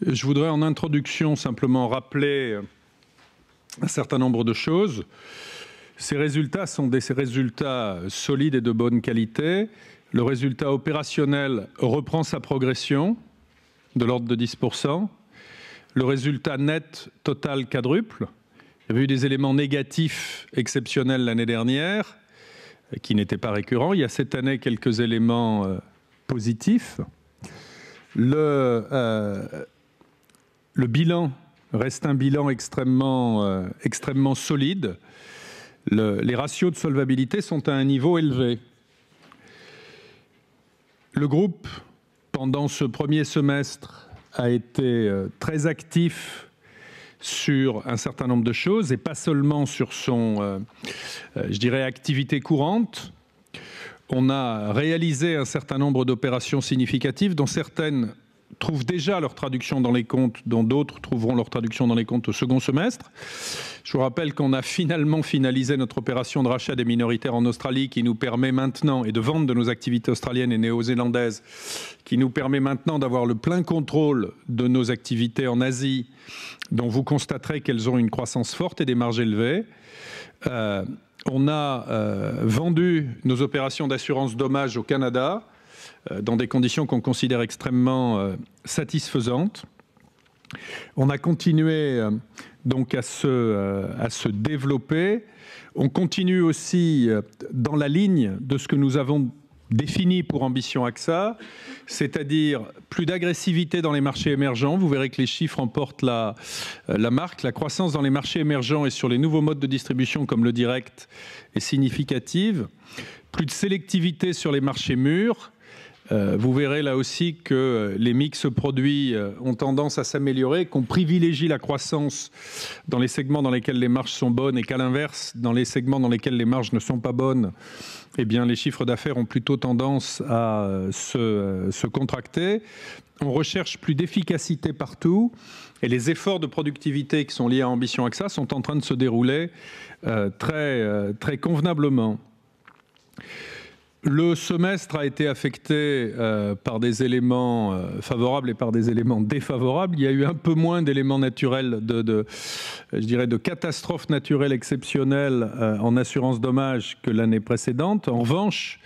Je voudrais en introduction simplement rappeler un certain nombre de choses. Ces résultats sont des résultats solides et de bonne qualité. Le résultat opérationnel reprend sa progression de l'ordre de 10%. Le résultat net total quadruple. Il y avait eu des éléments négatifs exceptionnels l'année dernière qui n'étaient pas récurrents. Il y a cette année quelques éléments positifs. Le bilan reste un bilan extrêmement solide. Les ratios de solvabilité sont à un niveau élevé. Le groupe, pendant ce premier semestre, a été très actif sur un certain nombre de choses et pas seulement sur son, je dirais, activité courante. On a réalisé un certain nombre d'opérations significatives dont certaines trouvent déjà leur traduction dans les comptes, dont d'autres trouveront leur traduction dans les comptes au second semestre. Je vous rappelle qu'on a finalement finalisé notre opération de rachat des minoritaires en Australie qui nous permet maintenant, et de vente de nos activités australiennes et néo-zélandaises, qui nous permet maintenant d'avoir le plein contrôle de nos activités en Asie, dont vous constaterez qu'elles ont une croissance forte et des marges élevées. On a vendu nos opérations d'assurance dommages au Canada dans des conditions qu'on considère extrêmement satisfaisantes. On a continué donc à se développer. On continue aussi dans la ligne de ce que nous avons défini pour Ambition AXA, c'est-à-dire plus d'agressivité dans les marchés émergents. Vous verrez que les chiffres emportent la marque. La croissance dans les marchés émergents et sur les nouveaux modes de distribution comme le direct est significative. Plus de sélectivité sur les marchés mûrs. Vous verrez là aussi que les mix produits ont tendance à s'améliorer, qu'on privilégie la croissance dans les segments dans lesquels les marges sont bonnes et qu'à l'inverse, dans les segments dans lesquels les marges ne sont pas bonnes, eh bien, les chiffres d'affaires ont plutôt tendance à se contracter. On recherche plus d'efficacité partout et les efforts de productivité qui sont liés à Ambition AXA sont en train de se dérouler très convenablement. Le semestre a été affecté par des éléments favorables et par des éléments défavorables. Il y a eu un peu moins d'éléments naturels, je dirais de catastrophes naturelles exceptionnelles en assurance dommages que l'année précédente. En revanche,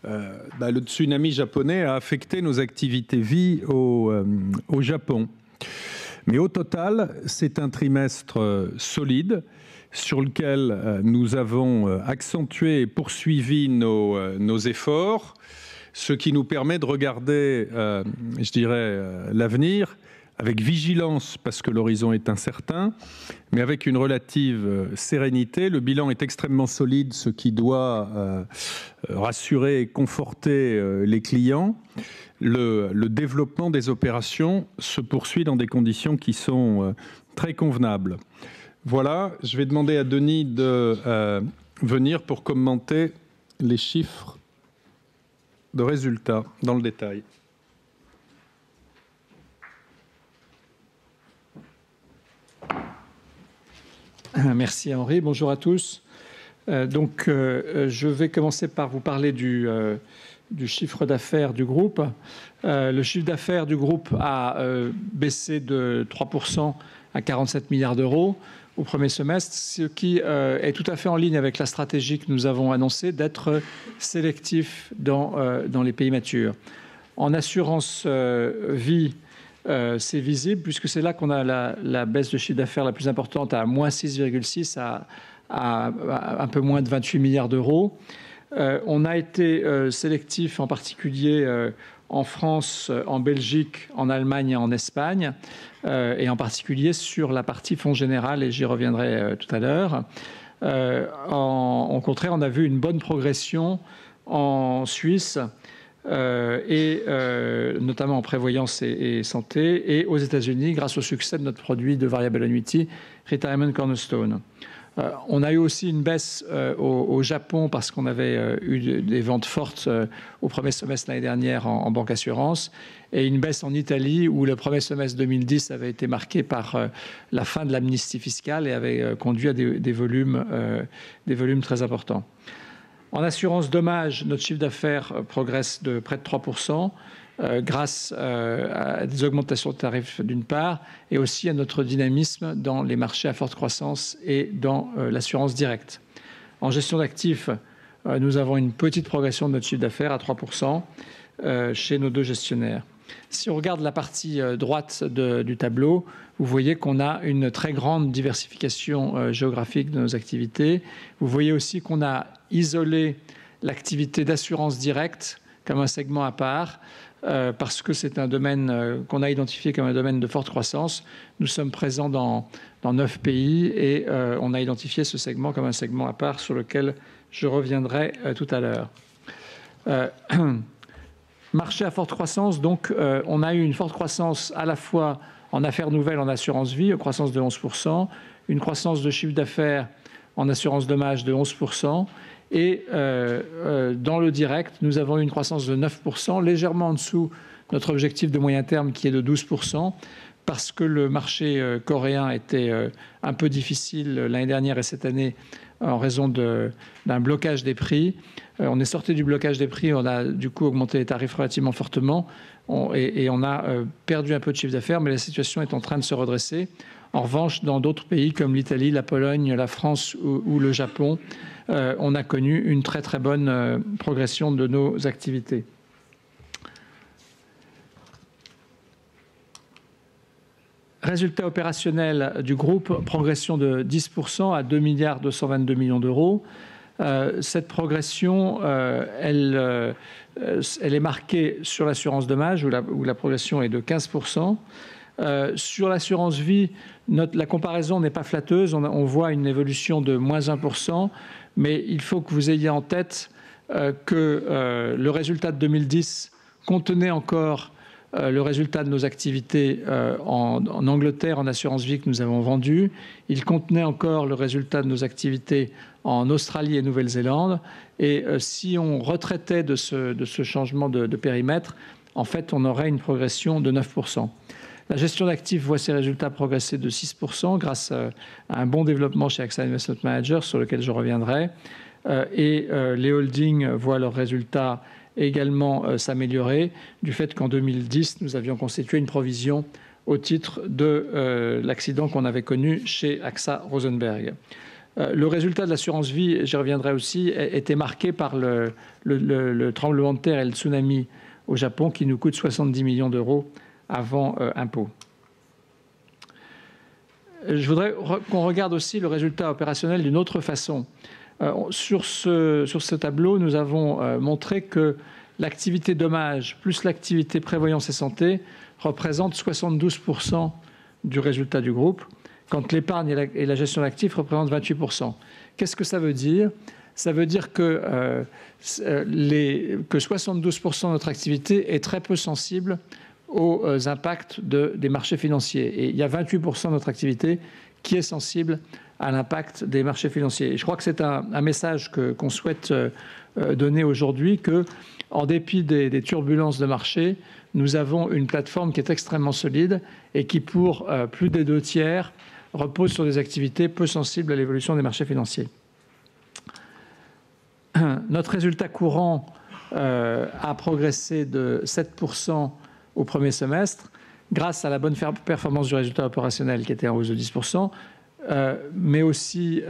le tsunami japonais a affecté nos activités vie au Japon. Mais au total, c'est un trimestre solide sur lequel nous avons accentué et poursuivi nos efforts, ce qui nous permet de regarder, je dirais, l'avenir avec vigilance parce que l'horizon est incertain, mais avec une relative sérénité. Le bilan est extrêmement solide, ce qui doit rassurer et conforter les clients. Le développement des opérations se poursuit dans des conditions qui sont très convenables. Voilà, je vais demander à Denis de venir pour commenter les chiffres de résultats dans le détail. Merci Henri, bonjour à tous. Je vais commencer par vous parler du chiffre d'affaires du groupe. Le chiffre d'affaires du groupe a baissé de 3% à 47 milliards d'euros au premier semestre, ce qui est tout à fait en ligne avec la stratégie que nous avons annoncée d'être sélectif dans les pays matures. En assurance vie, c'est visible puisque c'est là qu'on a la baisse de chiffre d'affaires la plus importante à moins 6,6 à un peu moins de 28 milliards d'euros. On a été sélectif en particulier en France, en Belgique, en Allemagne et en Espagne, et en particulier sur la partie fonds général, et j'y reviendrai tout à l'heure. Au contraire, on a vu une bonne progression en Suisse, et notamment en prévoyance et santé, et aux États-Unis grâce au succès de notre produit de variable annuity, Retirement Cornerstone. On a eu aussi une baisse au Japon parce qu'on avait eu des ventes fortes au premier semestre l'année dernière en banque assurance, et une baisse en Italie où le premier semestre 2010 avait été marqué par la fin de l'amnistie fiscale et avait conduit à des volumes très importants. En assurance dommage, notre chiffre d'affaires progresse de près de 3%. Grâce à des augmentations de tarifs d'une part, et aussi à notre dynamisme dans les marchés à forte croissance et dans l'assurance directe. En gestion d'actifs, nous avons une petite progression de notre chiffre d'affaires à 3% chez nos deux gestionnaires. Si on regarde la partie droite du tableau, vous voyez qu'on a une très grande diversification géographique de nos activités. Vous voyez aussi qu'on a isolé l'activité d'assurance directe comme un segment à part, parce que c'est un domaine qu'on a identifié comme un domaine de forte croissance. Nous sommes présents dans 9 pays et on a identifié ce segment comme un segment à part sur lequel je reviendrai tout à l'heure. Marché à forte croissance, donc on a eu une forte croissance à la fois en affaires nouvelles en assurance vie, une croissance de 11%, une croissance de chiffre d'affaires en assurance dommage de 11%, et dans le direct, nous avons eu une croissance de 9%, légèrement en dessous de notre objectif de moyen terme qui est de 12%, parce que le marché coréen était un peu difficile l'année dernière et cette année en raison d'un blocage des prix. On est sorti du blocage des prix, on a du coup augmenté les tarifs relativement fortement et on a perdu un peu de chiffre d'affaires, mais la situation est en train de se redresser. En revanche, dans d'autres pays comme l'Italie, la Pologne, la France ou le Japon, on a connu une très très bonne progression de nos activités. Résultat opérationnel du groupe, progression de 10% à 2,222 milliards d'euros. Cette progression, elle est marquée sur l'assurance dommage où la progression est de 15%. Sur l'assurance vie, la comparaison n'est pas flatteuse. On voit une évolution de moins 1%, mais il faut que vous ayez en tête que le résultat de 2010 contenait encore le résultat de nos activités en Angleterre en assurance vie que nous avons vendu. Il contenait encore le résultat de nos activités en Australie et Nouvelle-Zélande. Et si on retraitait de ce changement de périmètre, en fait, on aurait une progression de 9%. La gestion d'actifs voit ses résultats progresser de 6% grâce à un bon développement chez AXA Investment Managers sur lequel je reviendrai. Et les holdings voient leurs résultats également s'améliorer du fait qu'en 2010, nous avions constitué une provision au titre de l'accident qu'on avait connu chez AXA Rosenberg. Le résultat de l'assurance vie, j'y reviendrai aussi, était marqué par le tremblement de terre et le tsunami au Japon qui nous coûte 70 millions d'euros avant impôt. Je voudrais qu'on regarde aussi le résultat opérationnel d'une autre façon. Sur ce tableau, nous avons montré que l'activité dommage plus l'activité prévoyance et santé représente 72% du résultat du groupe, quand l'épargne et la gestion d'actifs représentent 28%. Qu'est-ce que ça veut dire? Ça veut dire que 72% de notre activité est très peu sensible aux impacts des marchés financiers. Et il y a 28% de notre activité qui est sensible à l'impact des marchés financiers. Et je crois que c'est un message qu'on souhaite donner aujourd'hui, qu'en dépit des turbulences de marché, nous avons une plateforme qui est extrêmement solide et qui, pour plus des 2/3, repose sur des activités peu sensibles à l'évolution des marchés financiers. Notre résultat courant a progressé de 7% au premier semestre, grâce à la bonne performance du résultat opérationnel qui était en hausse de 10%, mais aussi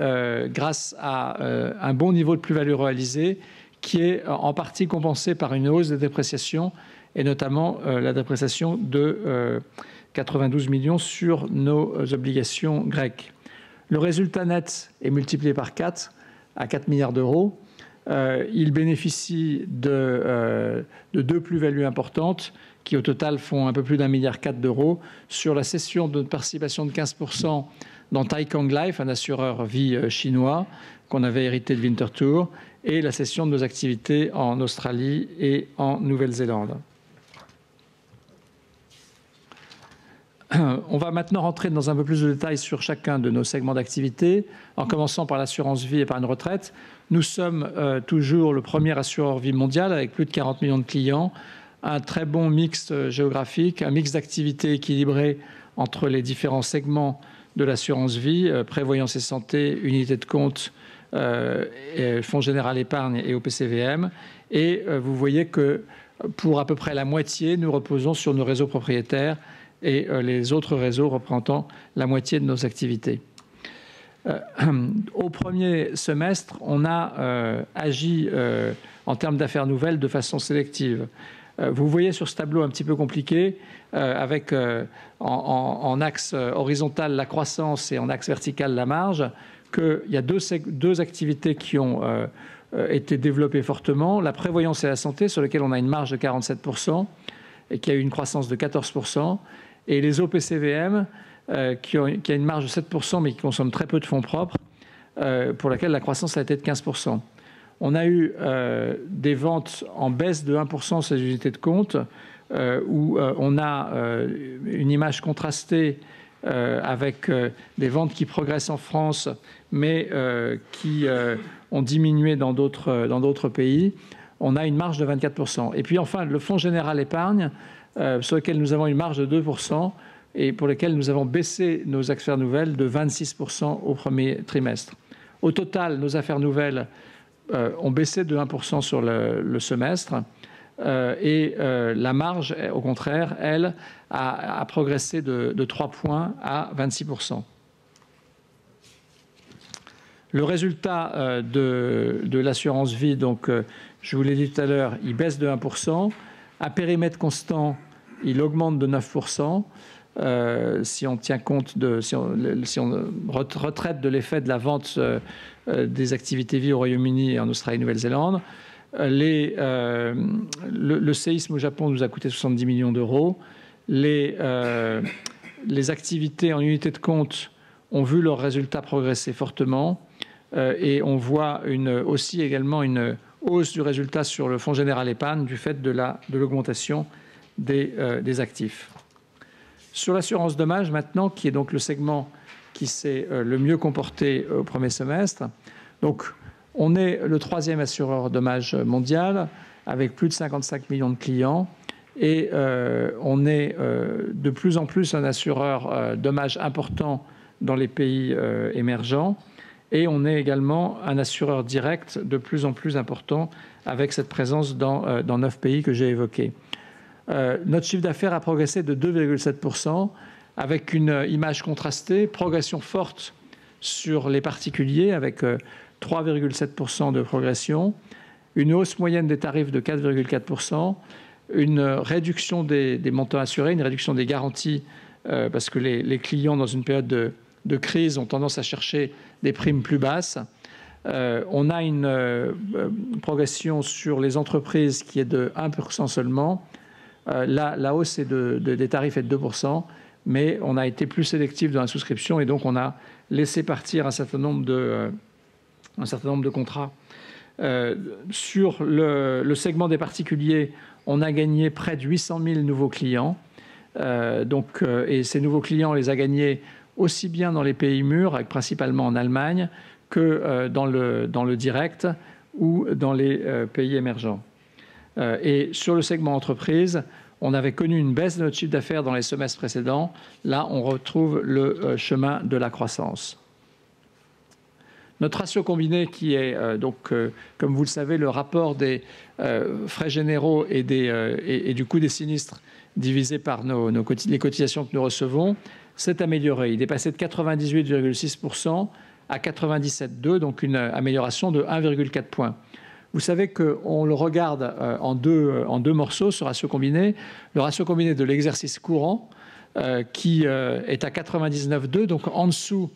grâce à un bon niveau de plus-value réalisée qui est en partie compensé par une hausse des dépréciations et notamment la dépréciation de 92 millions sur nos obligations grecques. Le résultat net est multiplié par 4 à 4 milliards d'euros. Il bénéficie de deux plus-values importantes qui au total font un peu plus d'1,4 milliard d'euros sur la cession de participation de 15% dans Taikang Life, un assureur vie chinois qu'on avait hérité de Winterthur, et la cession de nos activités en Australie et en Nouvelle-Zélande. On va maintenant rentrer dans un peu plus de détails sur chacun de nos segments d'activité, en commençant par l'assurance vie et épargne retraite. Nous sommes toujours le premier assureur vie mondial avec plus de 40 millions de clients, un très bon mix géographique, un mix d'activités équilibré entre les différents segments de l'assurance vie, prévoyance et santé, unité de compte, Fonds général épargne et OPCVM. Et vous voyez que pour à peu près la moitié, nous reposons sur nos réseaux propriétaires et les autres réseaux représentant la moitié de nos activités. Au premier semestre, on a agi en termes d'affaires nouvelles de façon sélective. Vous voyez sur ce tableau un petit peu compliqué, avec en axe horizontal la croissance et en axe vertical la marge, qu'il y a deux activités qui ont été développées fortement. La prévoyance et la santé, sur lesquelles on a une marge de 47% et qui a eu une croissance de 14%. Et les OPCVM, qui a une marge de 7%, mais qui consomme très peu de fonds propres, pour laquelle la croissance a été de 15%. On a eu des ventes en baisse de 1% sur les unités de compte, où on a une image contrastée avec des ventes qui progressent en France, mais qui ont diminué dans d'autres pays. On a une marge de 24%. Et puis enfin, le Fonds général épargne, sur lequel nous avons une marge de 2%, et pour lequel nous avons baissé nos affaires nouvelles de 26% au premier trimestre. Au total, nos affaires nouvelles ont baissé de 1% sur le semestre, et la marge, au contraire, elle, a progressé de 3 points à 26%. Le résultat de l'assurance vie, donc, je vous l'ai dit tout à l'heure, il baisse de 1%. À périmètre constant, il augmente de 9%. Si on tient compte si on retraite de l'effet de la vente des activités vie au Royaume-Uni et en Australie et Nouvelle-Zélande, le séisme au Japon nous a coûté 70 millions d'euros. Les activités en unité de compte ont vu leurs résultats progresser fortement, et on voit aussi également une hausse du résultat sur le Fonds général épargne du fait de l'augmentation des actifs. Sur l'assurance dommage maintenant, qui est donc le segment qui s'est le mieux comporté au premier semestre. Donc, on est le 3e assureur dommage mondial avec plus de 55 millions de clients, et on est de plus en plus un assureur dommage important dans les pays émergents, et on est également un assureur direct de plus en plus important avec cette présence dans 9 pays que j'ai évoqués. Notre chiffre d'affaires a progressé de 2,7%, avec une image contrastée, progression forte sur les particuliers avec 3,7% de progression, une hausse moyenne des tarifs de 4,4%, une réduction des montants assurés, une réduction des garanties, parce que les clients dans une période de crise ont tendance à chercher des primes plus basses. On a une progression sur les entreprises qui est de 1% seulement. La hausse des tarifs est de 2%, mais on a été plus sélectif dans la souscription, et donc on a laissé partir un certain nombre de contrats. Sur le segment des particuliers, on a gagné près de 800 000 nouveaux clients. Et ces nouveaux clients, on les a gagnés aussi bien dans les pays mûrs, principalement en Allemagne, que dans le direct ou dans les pays émergents. Et sur le segment entreprise, on avait connu une baisse de notre chiffre d'affaires dans les semestres précédents. Là, on retrouve le chemin de la croissance. Notre ratio combiné, qui est comme vous le savez, le rapport des frais généraux et du coût des sinistres divisé par les cotisations que nous recevons, s'est amélioré. Il est passé de 98,6% à 97,2%, donc une amélioration de 1,4 point. Vous savez qu'on le regarde en deux morceaux, ce ratio combiné. Le ratio combiné de l'exercice courant, qui est à 99,2, donc en dessous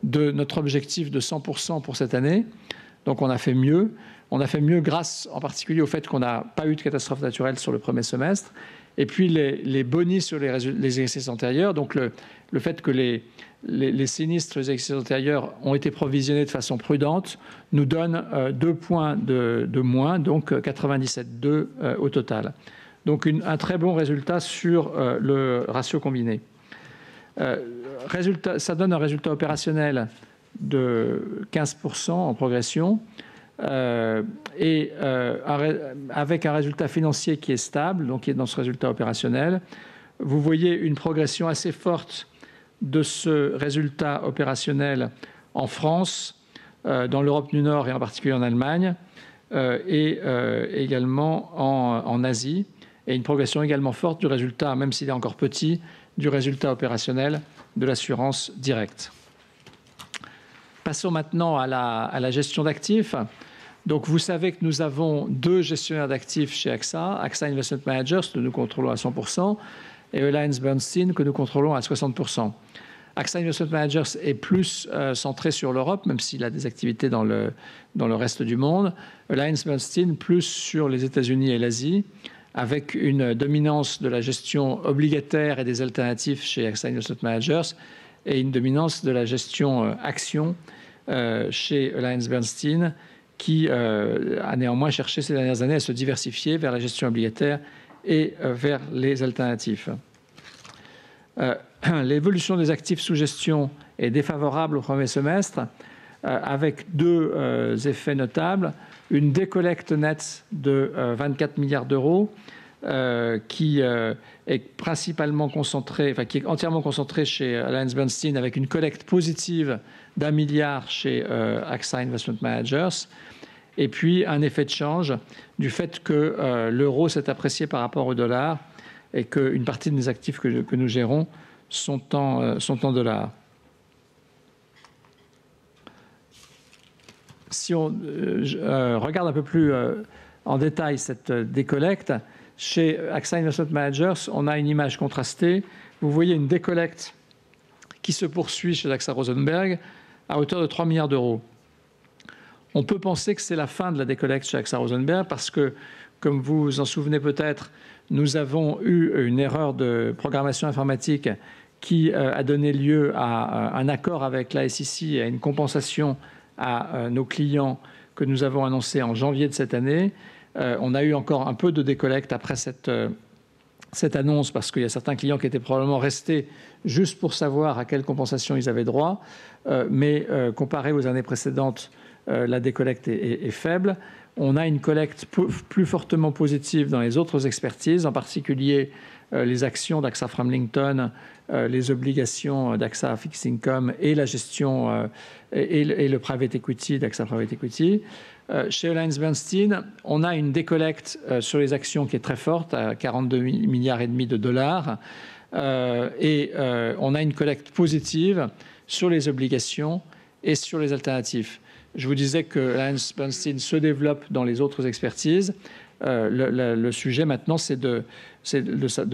de notre objectif de 100% pour cette année. Donc on a fait mieux. On a fait mieux grâce en particulier au fait qu'on n'a pas eu de catastrophe naturelle sur le premier semestre. Et puis les bonus sur les exercices antérieurs, donc le fait que les sinistres des exercices antérieurs ont été provisionnés de façon prudente, nous donne 2 points de moins, donc 97,2 au total. Donc un très bon résultat sur le ratio combiné. Ça donne un résultat opérationnel de 15% en progression, et avec un résultat financier qui est stable, donc qui est dans ce résultat opérationnel. Vous voyez une progression assez forte de ce résultat opérationnel en France, dans l'Europe du Nord et en particulier en Allemagne, et également en Asie, et une progression également forte du résultat, même s'il est encore petit, du résultat opérationnel de l'assurance directe. Passons maintenant à la gestion d'actifs. Donc, vous savez que nous avons 2 gestionnaires d'actifs chez AXA, AXA Investment Managers, que nous contrôlons à 100%, et AllianceBernstein, que nous contrôlons à 60%. AXA Investment Managers est plus centré sur l'Europe, même s'il a des activités dans le reste du monde. AllianceBernstein, plus sur les États-Unis et l'Asie, avec une dominance de la gestion obligataire et des alternatifs chez AXA Investment Managers, et une dominance de la gestion action chez AllianceBernstein, qui a néanmoins cherché ces dernières années à se diversifier vers la gestion obligataire et vers les alternatifs. L'évolution des actifs sous gestion est défavorable au premier semestre, avec 2 effets notables. Une décollecte nette de 24 milliards d'euros, qui est principalement concentrée, enfin qui est entièrement concentrée chez AllianceBernstein, avec une collecte positive d'1 milliard chez AXA Investment Managers. Et puis un effet de change du fait que l'euro s'est apprécié par rapport au dollar et qu'une partie des actifs que nous gérons sont en dollars. Si on regarde un peu plus en détail cette décollecte, chez AXA Investment Managers, on a une image contrastée. Vous voyez une décollecte qui se poursuit chez AXA Rosenberg à hauteur de 3 milliards d'euros. On peut penser que c'est la fin de la décollecte chez AXA Rosenberg parce que, comme vous vous en souvenez peut-être, nous avons eu une erreur de programmation informatique qui a donné lieu à un accord avec la SEC et à une compensation à nos clients que nous avons annoncé en janvier de cette année. On a eu encore un peu de décollecte après cette annonce parce qu'il y a certains clients qui étaient probablement restés juste pour savoir à quelle compensation ils avaient droit. Mais comparé aux années précédentes, la décollecte est faible. On a une collecte plus fortement positive dans les autres expertises, en particulier les actions d'AXA Framlington, les obligations d'AXA Fixed Income et la gestion et le private equity d'AXA Private Equity. Chez AllianceBernstein, on a une décollecte sur les actions qui est très forte, à 42 milliards et demi de dollars, et on a une collecte positive sur les obligations et sur les alternatifs. Je vous disais que AllianceBernstein se développe dans les autres expertises. Le sujet maintenant, c'est de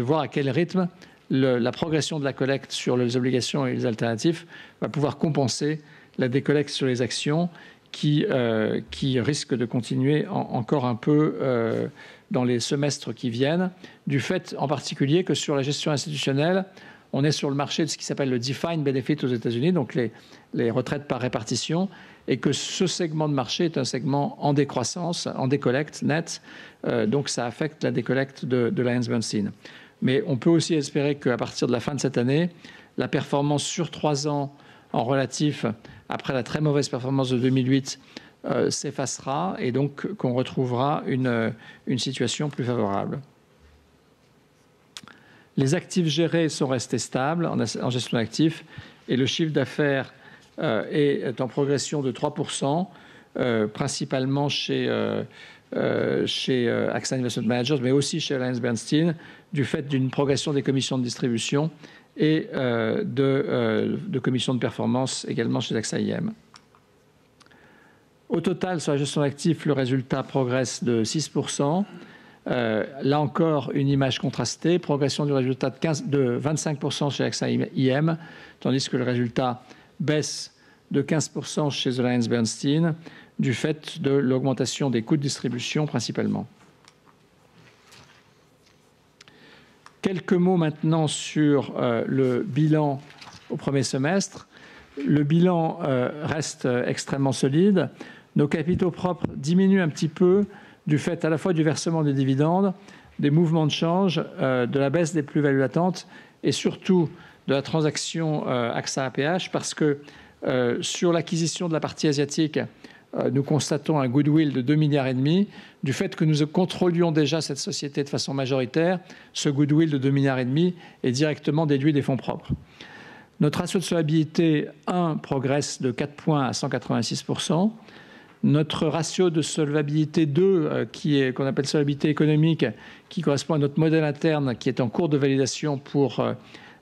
voir à quel rythme la progression de la collecte sur les obligations et les alternatifs va pouvoir compenser la décollecte sur les actions qui risque de continuer encore un peu dans les semestres qui viennent, du fait en particulier que sur la gestion institutionnelle, on est sur le marché de ce qui s'appelle le defined benefit aux États-Unis, donc les retraites par répartition, et que ce segment de marché est un segment en décroissance, en décollecte nette, donc ça affecte la décollecte de AllianceBernstein. Mais on peut aussi espérer qu'à partir de la fin de cette année, la performance sur 3 ans en relatif, après la très mauvaise performance de 2008, s'effacera et donc qu'on retrouvera une situation plus favorable. Les actifs gérés sont restés stables en gestion d'actifs et le chiffre d'affaires est en progression de 3%, principalement chez AXA Investment Managers, mais aussi chez AllianceBernstein, du fait d'une progression des commissions de distribution et de commissions de performance également chez AXA IM. Au total, sur la gestion d'actifs, le résultat progresse de 6%. Là encore, une image contrastée, progression du résultat de 25% chez AXA IM, tandis que le résultat baisse de 15% chez AllianceBernstein, du fait de l'augmentation des coûts de distribution principalement. Quelques mots maintenant sur le bilan au premier semestre. Le bilan reste extrêmement solide. Nos capitaux propres diminuent un petit peu du fait à la fois du versement des dividendes, des mouvements de change, de la baisse des plus-values latentes et surtout de la transaction AXA APH, parce que sur l'acquisition de la partie asiatique, nous constatons un goodwill de 2,5 milliards du fait que nous contrôlions déjà cette société de façon majoritaire. Ce goodwill de 2,5 milliards est directement déduit des fonds propres. Notre ratio de solvabilité 1 progresse de 4 points à 186%. Notre ratio de solvabilité 2, qu'on appelle solvabilité économique, qui correspond à notre modèle interne, qui est en cours de validation dans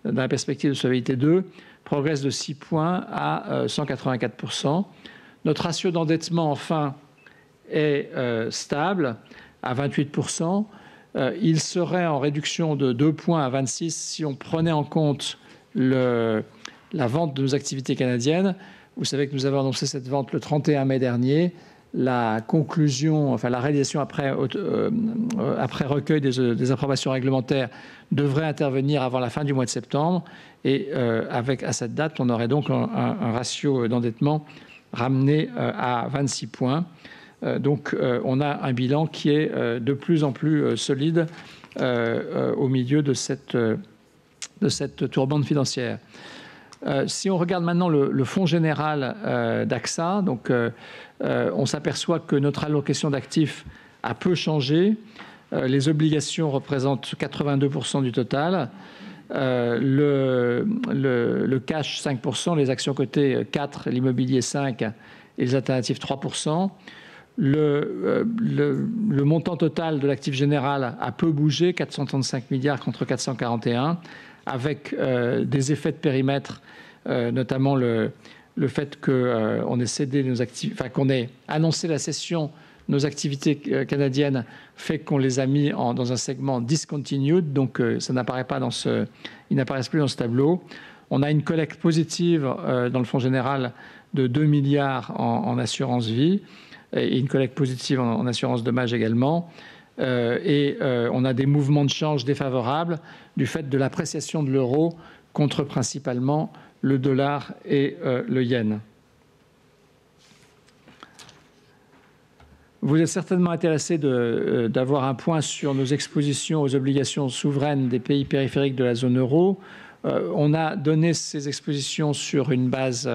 la perspective de solvabilité 2, progresse de 6 points à 184%. Notre ratio d'endettement, enfin, est stable à 28%. Il serait en réduction de 2 points à 26 si on prenait en compte la vente de nos activités canadiennes. Vous savez que nous avons annoncé cette vente le 31 mai dernier. La conclusion, enfin la réalisation après recueil des approbations réglementaires devrait intervenir avant la fin du mois de septembre. Et à cette date, on aurait donc un ratio d'endettement ramené à 26 points. Donc on a un bilan qui est de plus en plus solide au milieu de cette tourmente financière. Si on regarde maintenant le fonds général d'AXA, donc on s'aperçoit que notre allocation d'actifs a peu changé. Les obligations représentent 82% du total. Le cash 5%, les actions cotées 4%, l'immobilier 5% et les alternatives 3%. Le montant total de l'actif général a peu bougé, 435 milliards contre 441, avec des effets de périmètre, notamment le fait qu'on ait cédé nos actifs, enfin qu'on ait annoncé la cession de nos activités canadiennes, fait qu'on les a mis dans un segment discontinued, donc ça n'apparaît pas ils n'apparaissent plus dans ce tableau. On a une collecte positive dans le fonds général de 2 milliards en assurance vie et une collecte positive en assurance dommage également. On a des mouvements de change défavorables du fait de l'appréciation de l'euro contre principalement le dollar et le yen. Vous êtes certainement intéressé d'avoir un point sur nos expositions aux obligations souveraines des pays périphériques de la zone euro. On a donné ces expositions sur une base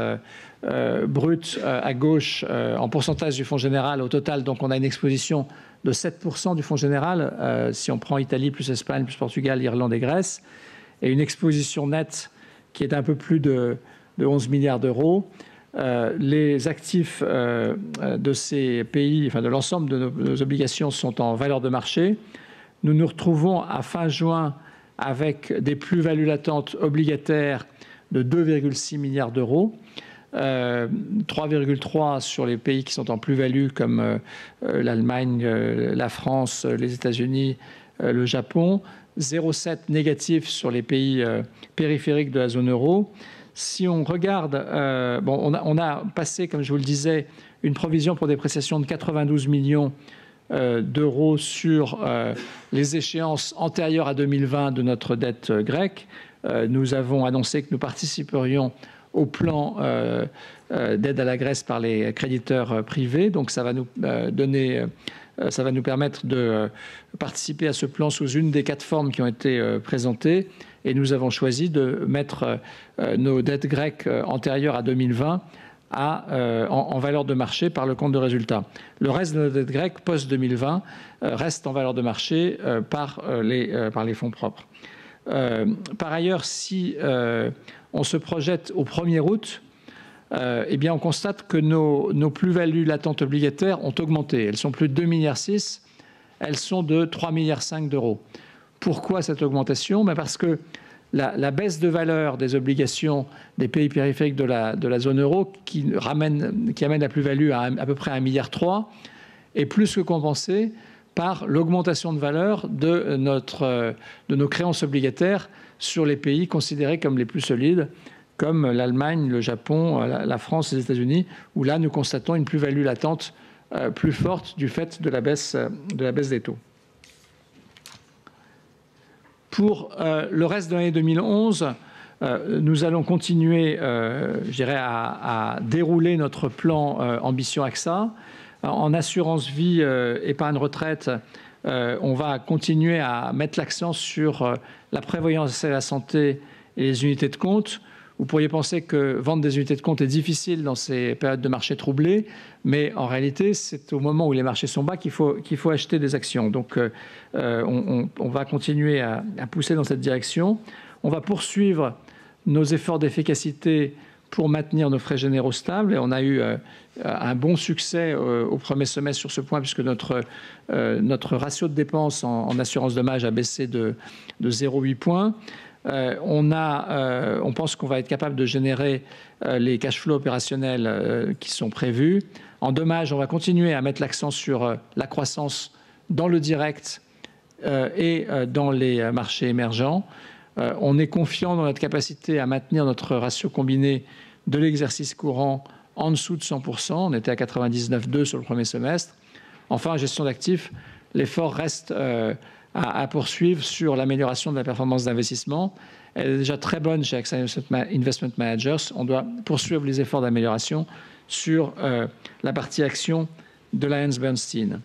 brute à gauche en pourcentage du fonds général au total. Donc on a une exposition de 7% du fonds général si on prend Italie plus Espagne plus Portugal, Irlande et Grèce, et une exposition nette qui est un peu plus de 11 milliards d'euros. Les actifs de ces pays, enfin de l'ensemble de nos obligations sont en valeur de marché. Nous nous retrouvons à fin juin avec des plus-values latentes obligataires de 2,6 milliards d'euros, 3,3 sur les pays qui sont en plus-value comme l'Allemagne, la France, les États-Unis, le Japon, 0,7 négatif sur les pays périphériques de la zone euro. Si on regarde, on a passé, comme je vous le disais, une provision pour dépréciation de 92 millions d'euros sur les échéances antérieures à 2020 de notre dette grecque. Nous avons annoncé que nous participerions au plan d'aide à la Grèce par les créditeurs privés. Donc ça va nous permettre de participer à ce plan sous une des 4 formes qui ont été présentées. Et nous avons choisi de mettre nos dettes grecques antérieures à 2020 en valeur de marché par le compte de résultat. Le reste de nos dettes grecques post-2020 reste en valeur de marché par les fonds propres. Par ailleurs, si on se projette au 1er août, eh bien on constate que nos plus-values latentes obligataires ont augmenté. Elles sont plus de 2,6 milliards, elles sont de 3,5 milliards d'euros. Pourquoi cette augmentation? Parce que la baisse de valeur des obligations des pays périphériques de la zone euro, qui amène la plus-value à peu près 1,3 milliard, est plus que compensée par l'augmentation de valeur de nos créances obligataires sur les pays considérés comme les plus solides, comme l'Allemagne, le Japon, la France, les États-Unis, où là nous constatons une plus-value latente plus forte du fait de la baisse des taux. Pour le reste de l'année 2011, nous allons continuer, je dirais, à dérouler notre plan Ambition AXA. En assurance vie, épargne retraite, on va continuer à mettre l'accent sur la prévoyance et la santé et les unités de compte. Vous pourriez penser que vendre des unités de compte est difficile dans ces périodes de marché troublées, mais en réalité, c'est au moment où les marchés sont bas qu'il faut acheter des actions. Donc, on va continuer à pousser dans cette direction. On va poursuivre nos efforts d'efficacité pour maintenir nos frais généraux stables. Et on a eu un bon succès au premier semestre sur ce point, puisque notre ratio de dépenses en assurance dommage a baissé de 0,8 points. On pense qu'on va être capable de générer les cash flows opérationnels qui sont prévus. En dommage, on va continuer à mettre l'accent sur la croissance dans le direct et dans les marchés émergents. On est confiant dans notre capacité à maintenir notre ratio combiné de l'exercice courant en dessous de 100%. On était à 99,2 sur le premier semestre. Enfin, en gestion d'actifs, l'effort reste à poursuivre sur l'amélioration de la performance d'investissement. Elle est déjà très bonne chez AXA Investment Managers. On doit poursuivre les efforts d'amélioration sur la partie action de AllianceBernstein.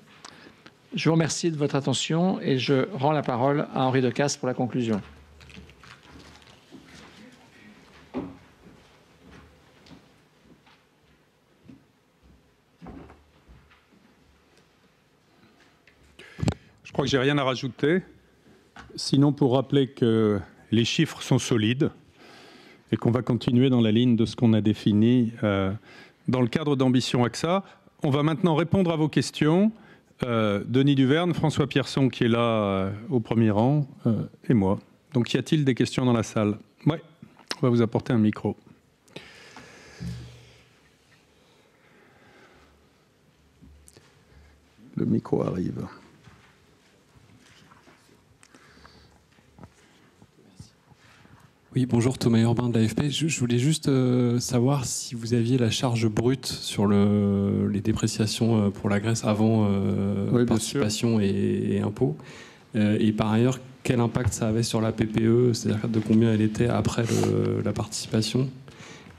Je vous remercie de votre attention et je rends la parole à Henri Decazes pour la conclusion. Je crois que j'ai rien à rajouter, sinon pour rappeler que les chiffres sont solides et qu'on va continuer dans la ligne de ce qu'on a défini dans le cadre d'Ambition AXA. On va maintenant répondre à vos questions. Denis Duverne, François Pierson qui est là au premier rang et moi. Donc y a-t-il des questions dans la salle? Oui, on va vous apporter un micro. Le micro arrive. Oui, bonjour, Thomas Urbain de l'AFP. Je voulais juste savoir si vous aviez la charge brute sur les dépréciations pour la Grèce avant oui, participation et impôts. Et par ailleurs, quel impact ça avait sur la PPE, c'est-à-dire de combien elle était après la participation.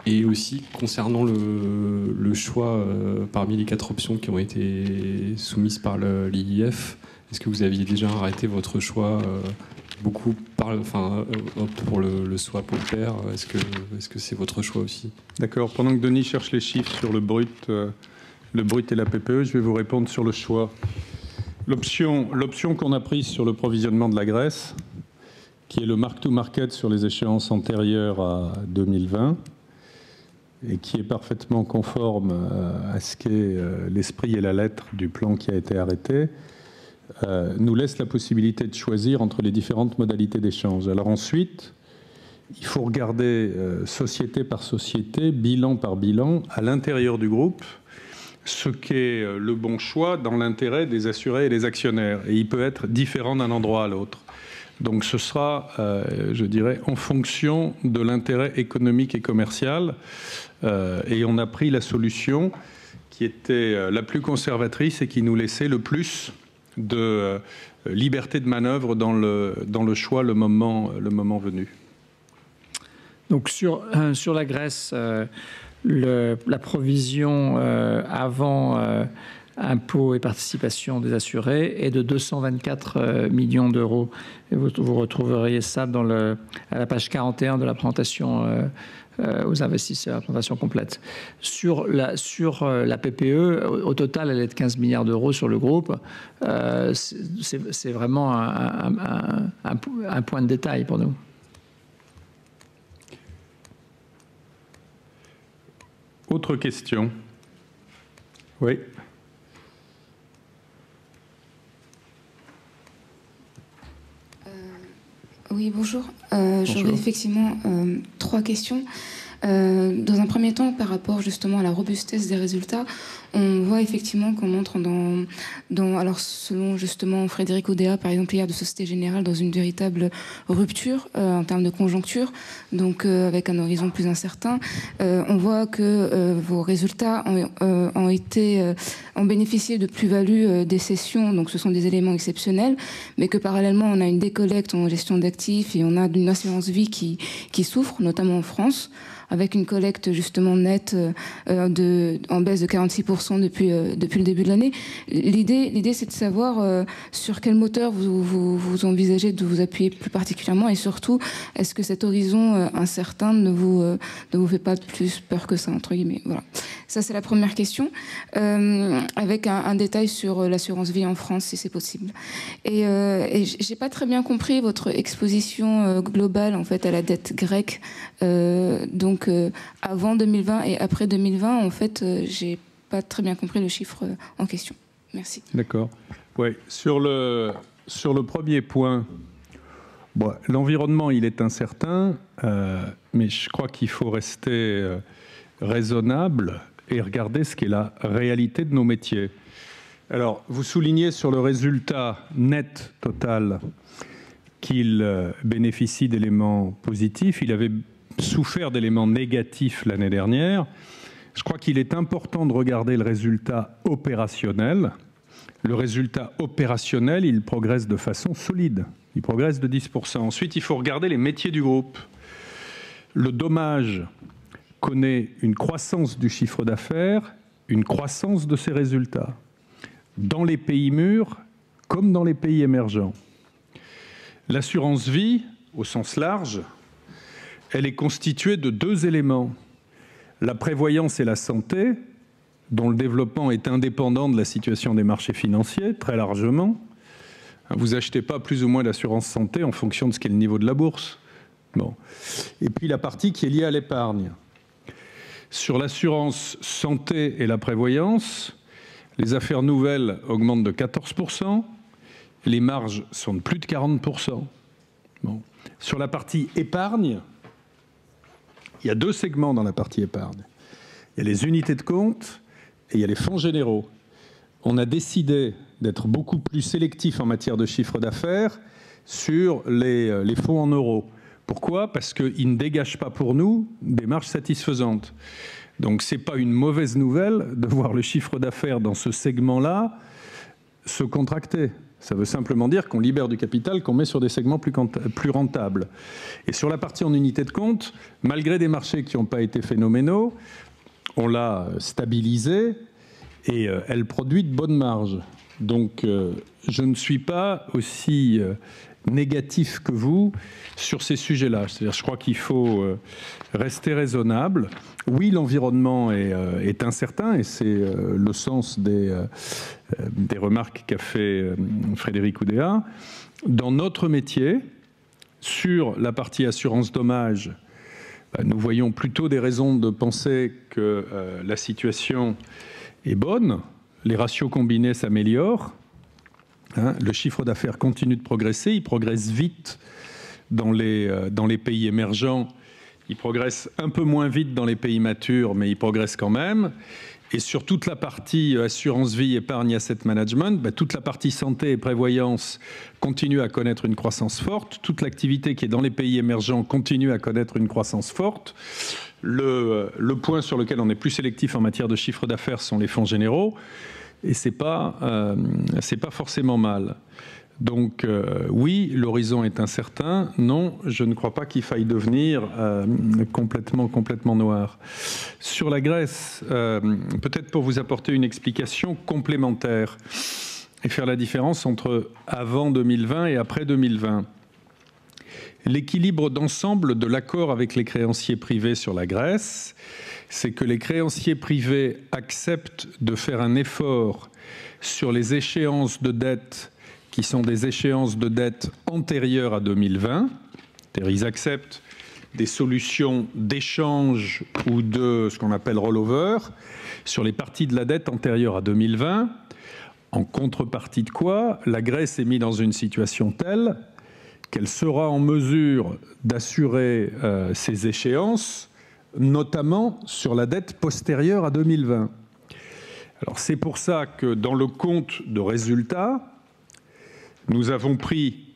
Et aussi, concernant le choix parmi les 4 options qui ont été soumises par l'IIF, est-ce que vous aviez déjà arrêté votre choix beaucoup optent pour le swap au pair. Est-ce que c'est votre choix aussi? D'accord. Pendant que Denis cherche les chiffres sur le brut et la PPE, je vais vous répondre sur le choix. L'option qu'on a prise sur le provisionnement de la Grèce, qui est le mark-to-market sur les échéances antérieures à 2020, et qui est parfaitement conforme à ce qu'est l'esprit et la lettre du plan qui a été arrêté, nous laisse la possibilité de choisir entre les différentes modalités d'échange. Alors ensuite, il faut regarder société par société, bilan par bilan, à l'intérieur du groupe, ce qu'est le bon choix dans l'intérêt des assurés et des actionnaires. Et il peut être différent d'un endroit à l'autre. Donc ce sera, je dirais, en fonction de l'intérêt économique et commercial. Et on a pris la solution qui était la plus conservatrice et qui nous laissait le plus de liberté de manœuvre dans le choix le moment venu. Donc sur la Grèce, la provision avant impôts et participation des assurés est de 224 millions d'euros. Et vous retrouveriez ça à la page 41 de la présentation aux investisseurs, la présentation complète. Sur la PPE, au total, elle est de 15 milliards d'euros sur le groupe. C'est vraiment un point de détail pour nous. Autre question? Oui. Oui, bonjour. J'aurais effectivement 3 questions. Dans un premier temps, par rapport justement à la robustesse des résultats, on voit effectivement qu'on entre alors selon justement Frédéric Oudéa, par exemple hier de Société Générale, dans une véritable rupture en termes de conjoncture, donc avec un horizon plus incertain. On voit que vos résultats ont bénéficié de plus-value des cessions, donc ce sont des éléments exceptionnels, mais que parallèlement on a une décollecte en gestion d'actifs et on a une assurance vie qui souffre, notamment en France, avec une collecte justement nette en baisse de 46% depuis le début de l'année. L'idée, c'est de savoir sur quel moteur vous envisagez de vous appuyer plus particulièrement, et surtout, est-ce que cet horizon incertain ne vous fait pas plus peur que ça, entre guillemets. Voilà. Ça, c'est la première question, avec un détail sur l'assurance vie en France, si c'est possible. Et j'ai pas très bien compris votre exposition globale, en fait, à la dette grecque. Donc, avant 2020 et après 2020, en fait, j'ai pas très bien compris le chiffre en question. Merci. D'accord. Oui, sur le premier point, bon, l'environnement, il est incertain, mais je crois qu'il faut rester raisonnable et regarder ce qu'est la réalité de nos métiers. Alors, vous soulignez sur le résultat net total qu'il bénéficie d'éléments positifs. Il avait souffert d'éléments négatifs l'année dernière. Je crois qu'il est important de regarder le résultat opérationnel. Le résultat opérationnel, il progresse de façon solide. Il progresse de 10%. Ensuite, il faut regarder les métiers du groupe. Le dommage connaît une croissance du chiffre d'affaires, une croissance de ses résultats, dans les pays mûrs comme dans les pays émergents. L'assurance vie, au sens large, elle est constituée de deux éléments. La prévoyance et la santé, dont le développement est indépendant de la situation des marchés financiers, très largement. Vous n'achetez pas plus ou moins d'assurance santé en fonction de ce qu'est le niveau de la bourse. Bon. Et puis la partie qui est liée à l'épargne. Sur l'assurance santé et la prévoyance, les affaires nouvelles augmentent de 14%, les marges sont de plus de 40%. Bon. Sur la partie épargne, il y a deux segments dans la partie épargne. Il y a les unités de compte et il y a les fonds généraux. On a décidé d'être beaucoup plus sélectif en matière de chiffre d'affaires sur les fonds en euros. Pourquoi? Parce qu'ils ne dégagent pas pour nous des marges satisfaisantes. Donc ce n'est pas une mauvaise nouvelle de voir le chiffre d'affaires dans ce segment-là se contracter. Ça veut simplement dire qu'on libère du capital, qu'on met sur des segments plus rentables. Et sur la partie en unité de compte, malgré des marchés qui n'ont pas été phénoménaux, on l'a stabilisée et elle produit de bonnes marges. Donc je ne suis pas aussi négatif que vous sur ces sujets-là. C'est-à-dire, je crois qu'il faut rester raisonnable. Oui, l'environnement est incertain et c'est le sens des remarques qu'a fait Frédéric Oudéa. Dans notre métier, sur la partie assurance dommage, nous voyons plutôt des raisons de penser que la situation est bonne. Les ratios combinés s'améliorent. Le chiffre d'affaires continue de progresser. Il progresse vite dans les pays émergents. Il progresse un peu moins vite dans les pays matures, mais il progresse quand même. Et sur toute la partie assurance vie, épargne, asset management, toute la partie santé et prévoyance continue à connaître une croissance forte. Toute l'activité qui est dans les pays émergents continue à connaître une croissance forte. Le point sur lequel on est plus sélectif en matière de chiffre d'affaires sont les fonds généraux. Et c'est pas forcément mal. Donc oui, l'horizon est incertain. Non, je ne crois pas qu'il faille devenir complètement noir. Sur la Grèce, peut-être pour vous apporter une explication complémentaire et faire la différence entre avant 2020 et après 2020. L'équilibre d'ensemble de l'accord avec les créanciers privés sur la Grèce, c'est que les créanciers privés acceptent de faire un effort sur les échéances de dette qui sont des échéances de dette antérieures à 2020. C'est-à-dire ils acceptent des solutions d'échange ou de ce qu'on appelle rollover sur les parties de la dette antérieure à 2020. En contrepartie de quoi, la Grèce est mise dans une situation telle qu'elle sera en mesure d'assurer ces échéances, notamment sur la dette postérieure à 2020. Alors c'est pour ça que dans le compte de résultat, nous avons pris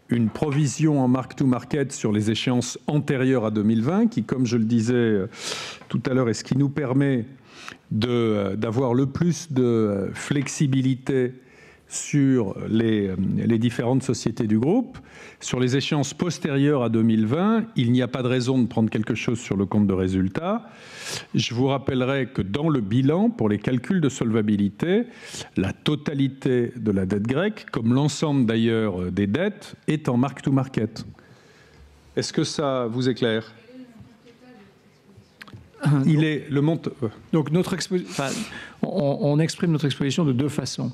une provision en mark-to-market sur les échéances antérieures à 2020, qui, comme je le disais tout à l'heure, est ce qui nous permet d'avoir le plus de flexibilité sur les différentes sociétés du groupe. Sur les échéances postérieures à 2020, il n'y a pas de raison de prendre quelque chose sur le compte de résultat. Je vous rappellerai que dans le bilan, pour les calculs de solvabilité, la totalité de la dette grecque, comme l'ensemble d'ailleurs des dettes, est en mark-to-market. Est-ce que ça vous est clair ? Il est le montant. Donc on exprime notre exposition de deux façons.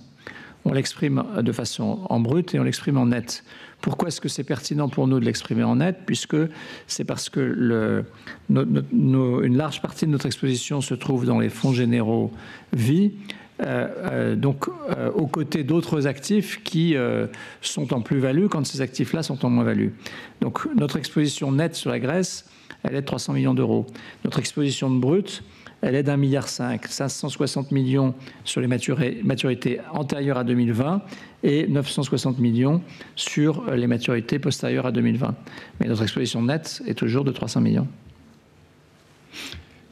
On l'exprime de façon en brut et on l'exprime en net. Pourquoi est-ce que c'est pertinent pour nous de l'exprimer en net? Puisque c'est parce que une large partie de notre exposition se trouve dans les fonds généraux vie, aux côtés d'autres actifs qui sont en plus-value quand ces actifs-là sont en moins-value. Donc notre exposition nette sur la Grèce, elle est de 300 millions d'euros. Notre exposition de brut, elle est d'1,5 milliard, 560 millions sur les maturités antérieures à 2020 et 960 millions sur les maturités postérieures à 2020. Mais notre exposition nette est toujours de 300 millions.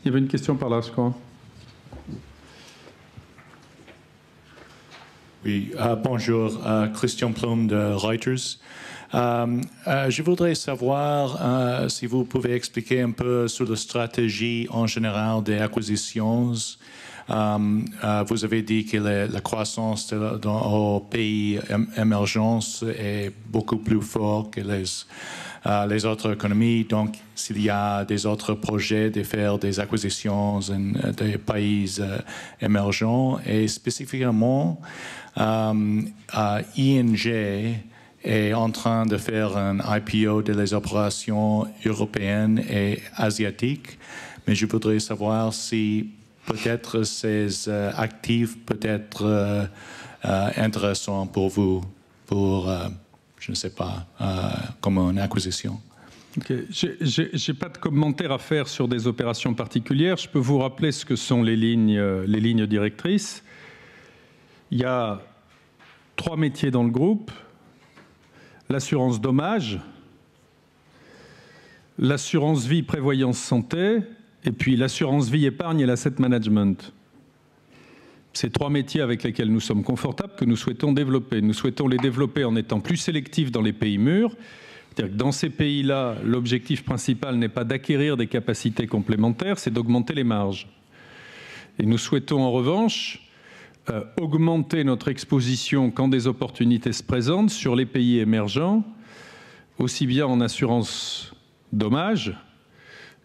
Il y avait une question par là, je crois. Oui, bonjour, Christian Plum de Reuters. Je voudrais savoir si vous pouvez expliquer un peu sur la stratégie en général des acquisitions. Vous avez dit que la croissance aux pays émergents est beaucoup plus forte que les autres économies. Donc, s'il y a des autres projets de faire des acquisitions dans des pays émergents et spécifiquement, ING est en train de faire un IPO de les opérations européennes et asiatiques, mais je voudrais savoir si peut-être ces actifs peuvent être intéressants pour vous, pour, je ne sais pas, comme une acquisition. Okay. Je n'ai pas de commentaire à faire sur des opérations particulières. Je peux vous rappeler ce que sont les lignes directrices. Il y a 3 métiers dans le groupe. L'assurance dommage, l'assurance vie prévoyance santé, et puis l'assurance vie épargne et l'asset management. Ces 3 métiers avec lesquels nous sommes confortables, que nous souhaitons développer. Nous souhaitons les développer en étant plus sélectifs dans les pays mûrs. C'est-à-dire que dans ces pays-là, l'objectif principal n'est pas d'acquérir des capacités complémentaires, c'est d'augmenter les marges. Et nous souhaitons en revanche augmenter notre exposition quand des opportunités se présentent sur les pays émergents, aussi bien en assurance dommage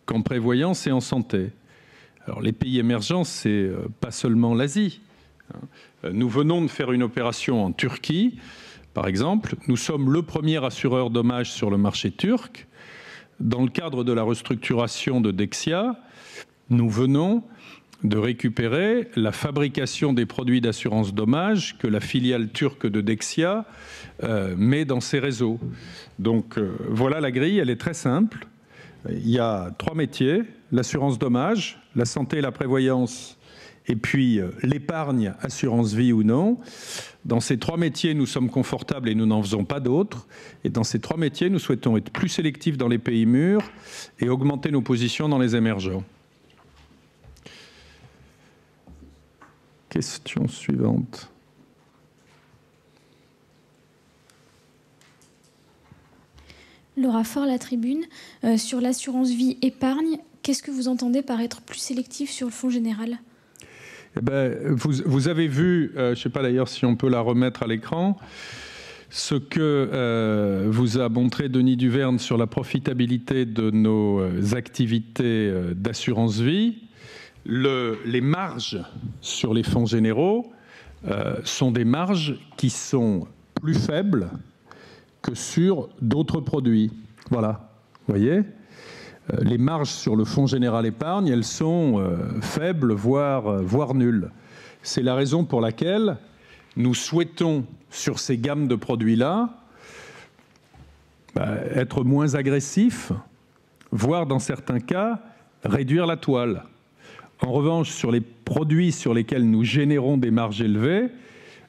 qu'en prévoyance et en santé. Alors les pays émergents, c'est pas seulement l'Asie. Nous venons de faire une opération en Turquie, par exemple. Nous sommes le premier assureur dommage sur le marché turc. Dans le cadre de la restructuration de Dexia, nous venons de récupérer la fabrication des produits d'assurance dommage que la filiale turque de Dexia met dans ses réseaux. Donc voilà la grille, elle est très simple. Il y a 3 métiers, l'assurance dommage, la santé et la prévoyance, et puis l'épargne, assurance vie ou non. Dans ces 3 métiers, nous sommes confortables et nous n'en faisons pas d'autres. Et dans ces 3 métiers, nous souhaitons être plus sélectifs dans les pays mûrs et augmenter nos positions dans les émergents. Question suivante. Laura Faure, La Tribune. Sur l'assurance vie épargne, qu'est-ce que vous entendez par être plus sélectif sur le fonds général? Eh ben, vous avez vu, je ne sais pas d'ailleurs si on peut la remettre à l'écran, ce que vous a montré Denis Duverne sur la profitabilité de nos activités d'assurance vie. Les marges sur les fonds généraux sont des marges qui sont plus faibles que sur d'autres produits. Voilà, vous voyez, les marges sur le fonds général épargne, elles sont faibles, voire nulles. C'est la raison pour laquelle nous souhaitons, sur ces gammes de produits-là, être moins agressifs, voire dans certains cas, réduire la toile. En revanche, sur les produits sur lesquels nous générons des marges élevées,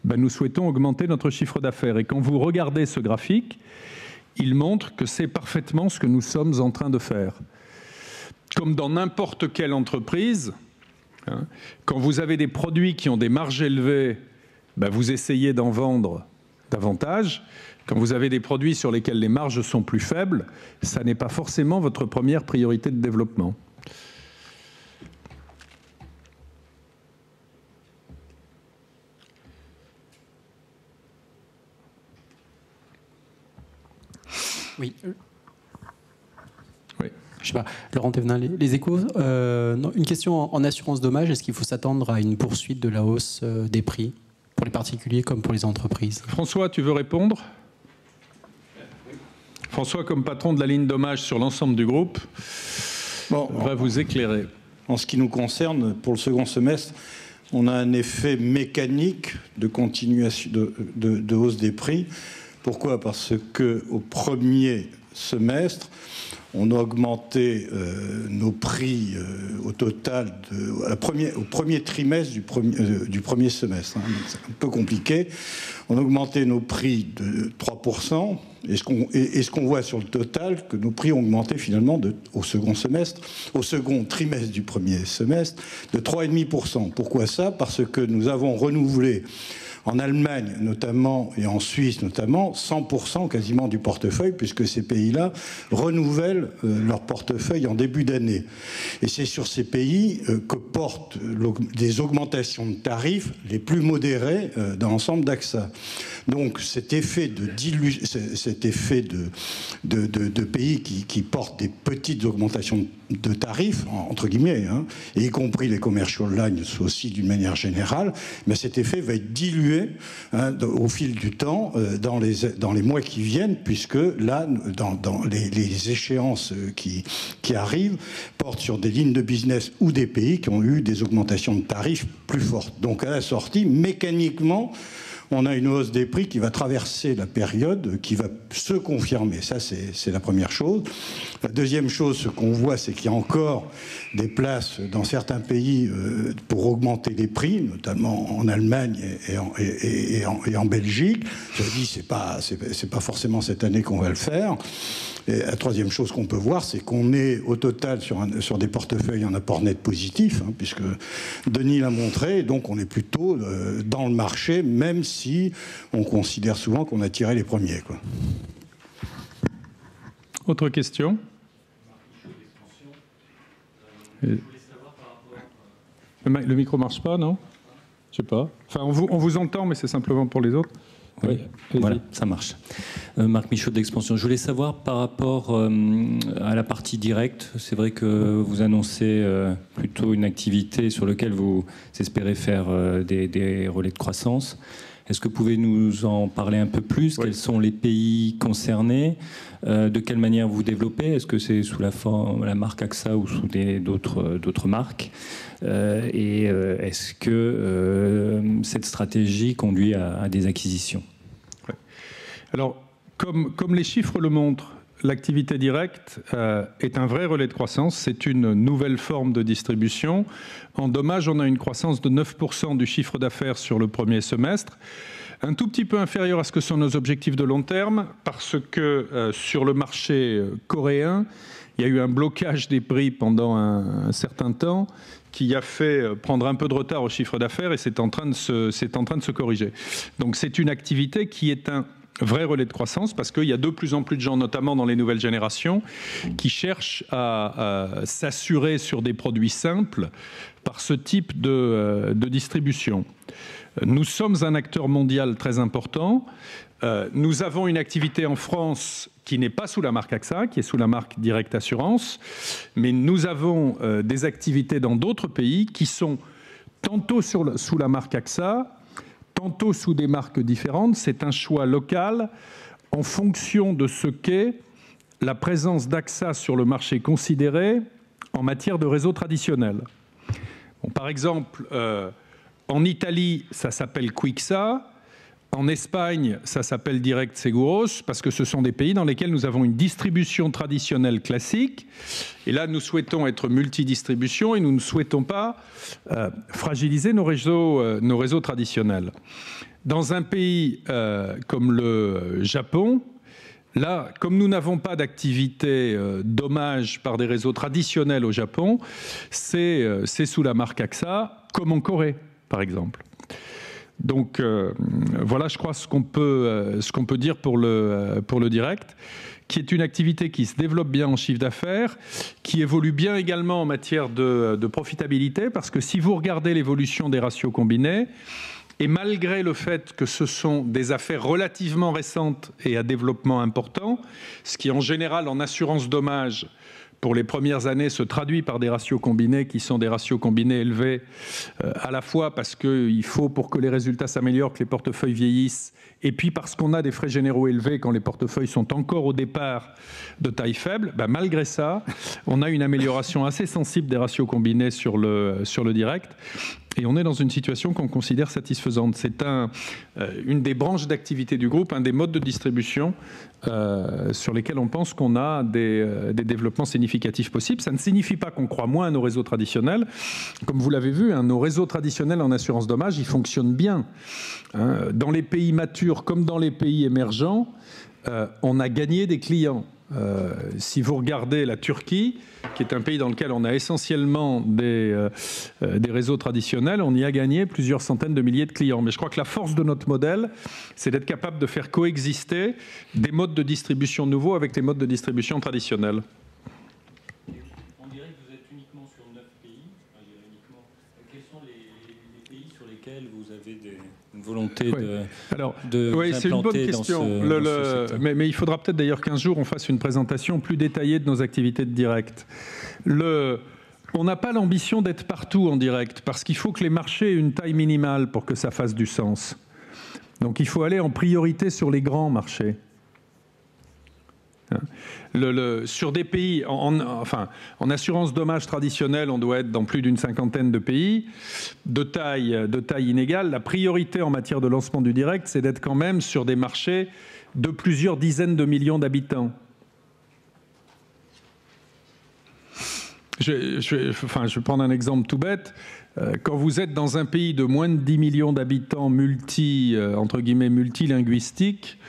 nous souhaitons augmenter notre chiffre d'affaires. Et quand vous regardez ce graphique, il montre que c'est parfaitement ce que nous sommes en train de faire. Comme dans n'importe quelle entreprise, quand vous avez des produits qui ont des marges élevées, vous essayez d'en vendre davantage. Quand vous avez des produits sur lesquels les marges sont plus faibles, ça n'est pas forcément votre première priorité de développement. Oui. Oui. Je sais pas, Laurent Thévenin, les Échos. Une question en assurance dommage, est-ce qu'il faut s'attendre à une poursuite de la hausse des prix pour les particuliers comme pour les entreprises? François, tu veux répondre? François, comme patron de la ligne dommage sur l'ensemble du groupe, va vous éclairer. En ce qui nous concerne, pour le second semestre, on a un effet mécanique de continuation de hausse des prix. Pourquoi? Parce qu'au premier semestre, on a augmenté nos prix au total au premier trimestre du premier semestre. Hein, c'est un peu compliqué. On a augmenté nos prix de 3%. Et ce qu'on voit sur le total, que nos prix ont augmenté finalement au second trimestre du premier semestre, de 3,5%. Pourquoi ça? Parce que nous avons renouvelé en Allemagne notamment et en Suisse notamment 100% quasiment du portefeuille, puisque ces pays-là renouvellent leur portefeuille en début d'année. Et c'est sur ces pays que portent des augmentations de tarifs les plus modérées dans l'ensemble d'AXA. Donc cet effet de pays qui portent des petites augmentations de tarifs, entre guillemets, hein, et y compris les commercial lines aussi d'une manière générale, mais cet effet va être dilué au fil du temps dans les mois qui viennent, puisque là, dans les échéances qui arrivent, portent sur des lignes de business ou des pays qui ont eu des augmentations de tarifs plus fortes. Donc à la sortie, mécaniquement, on a une hausse des prix qui va traverser la période, qui va se confirmer. Ça, c'est la première chose. La deuxième chose, ce qu'on voit, c'est qu'il y a encore des places dans certains pays pour augmenter les prix, notamment en Allemagne et en Belgique. Je dis, c'est pas forcément cette année qu'on va le faire. Et la troisième chose qu'on peut voir, c'est qu'on est au total sur des portefeuilles en apport net positif, hein, puisque Denis l'a montré, donc on est plutôt dans le marché, même si on considère souvent qu'on a tiré les premiers, quoi. Autre question? Le micro ne marche pas, non? Je sais pas. Enfin, on vous entend, mais c'est simplement pour les autres. Oui, voilà, ça marche. Marc Michaud d'Expansion. Je voulais savoir par rapport à la partie directe, c'est vrai que vous annoncez plutôt une activité sur laquelle vous espérez faire des relais de croissance. Est-ce que vous pouvez nous en parler un peu plus? Oui. Quels sont les pays concernés? De quelle manière vous développez? Est-ce que c'est sous la marque AXA ou sous d'autres marques? Et est-ce que cette stratégie conduit à des acquisitions? Ouais. Alors, comme les chiffres le montrent, l'activité directe est un vrai relais de croissance. C'est une nouvelle forme de distribution. En dommage, on a une croissance de 9% du chiffre d'affaires sur le premier semestre. Un tout petit peu inférieur à ce que sont nos objectifs de long terme, parce que sur le marché coréen, il y a eu un blocage des prix pendant un certain temps qui a fait prendre un peu de retard au chiffre d'affaires et c'est en train de se corriger. Donc c'est une activité qui est un vrai relais de croissance parce qu'il y a de plus en plus de gens, notamment dans les nouvelles générations, qui cherchent à s'assurer sur des produits simples par ce type de distribution. Nous sommes un acteur mondial très important. Nous avons une activité en France qui n'est pas sous la marque AXA, qui est sous la marque Direct Assurance, mais nous avons des activités dans d'autres pays qui sont tantôt sous la marque AXA, tantôt sous des marques différentes. C'est un choix local en fonction de ce qu'est la présence d'AXA sur le marché considéré en matière de réseau traditionnel. Bon, par exemple, en Italie, ça s'appelle Quixa. En Espagne, ça s'appelle Direct Seguros, parce que ce sont des pays dans lesquels nous avons une distribution traditionnelle classique. Et là, nous souhaitons être multidistribution et nous ne souhaitons pas fragiliser nos réseaux traditionnels. Dans un pays comme le Japon, là, comme nous n'avons pas d'activité dommage par des réseaux traditionnels au Japon, c'est sous la marque AXA, comme en Corée, par exemple. Donc voilà, je crois, ce qu'on peut dire pour le direct, qui est une activité qui se développe bien en chiffre d'affaires, qui évolue bien également en matière de profitabilité, parce que si vous regardez l'évolution des ratios combinés, et malgré le fait que ce sont des affaires relativement récentes et à développement important, ce qui en général en assurance dommage pour les premières années, se traduit par des ratios combinés qui sont des ratios combinés élevés, à la fois parce qu'il faut, pour que les résultats s'améliorent, que les portefeuilles vieillissent, et puis parce qu'on a des frais généraux élevés quand les portefeuilles sont encore au départ de taille faible. Ben, malgré ça, on a une amélioration assez sensible des ratios combinés sur le direct. Et on est dans une situation qu'on considère satisfaisante. C'est une des branches d'activité du groupe, un des modes de distribution sur lesquels on pense qu'on a des développements significatifs possibles. Ça ne signifie pas qu'on croit moins à nos réseaux traditionnels. Comme vous l'avez vu, nos réseaux traditionnels en assurance dommage, ils fonctionnent bien. Dans les pays matures comme dans les pays émergents, on a gagné des clients. Si vous regardez la Turquie, qui est un pays dans lequel on a essentiellement des réseaux traditionnels, on y a gagné plusieurs centaines de milliers de clients. Mais je crois que la force de notre modèle, c'est d'être capable de faire coexister des modes de distribution nouveaux avec des modes de distribution traditionnels. On dirait que vous êtes uniquement sur 9 pays. Enfin, uniquement. Quels sont les pays sur lesquels vous avez une volonté de oui, c'est une bonne question. Mais il faudra peut-être d'ailleurs qu'un jour on fasse une présentation plus détaillée de nos activités de direct. On n'a pas l'ambition d'être partout en direct parce qu'il faut que les marchés aient une taille minimale pour que ça fasse du sens. Donc il faut aller en priorité sur les grands marchés. Sur des pays, en assurance dommage traditionnelle, on doit être dans plus d'une cinquantaine de pays, de taille inégale. La priorité en matière de lancement du direct, c'est d'être quand même sur des marchés de plusieurs dizaines de millions d'habitants. Je vais prendre un exemple tout bête. Quand vous êtes dans un pays de moins de 10 millions d'habitants entre guillemets multilinguistiques,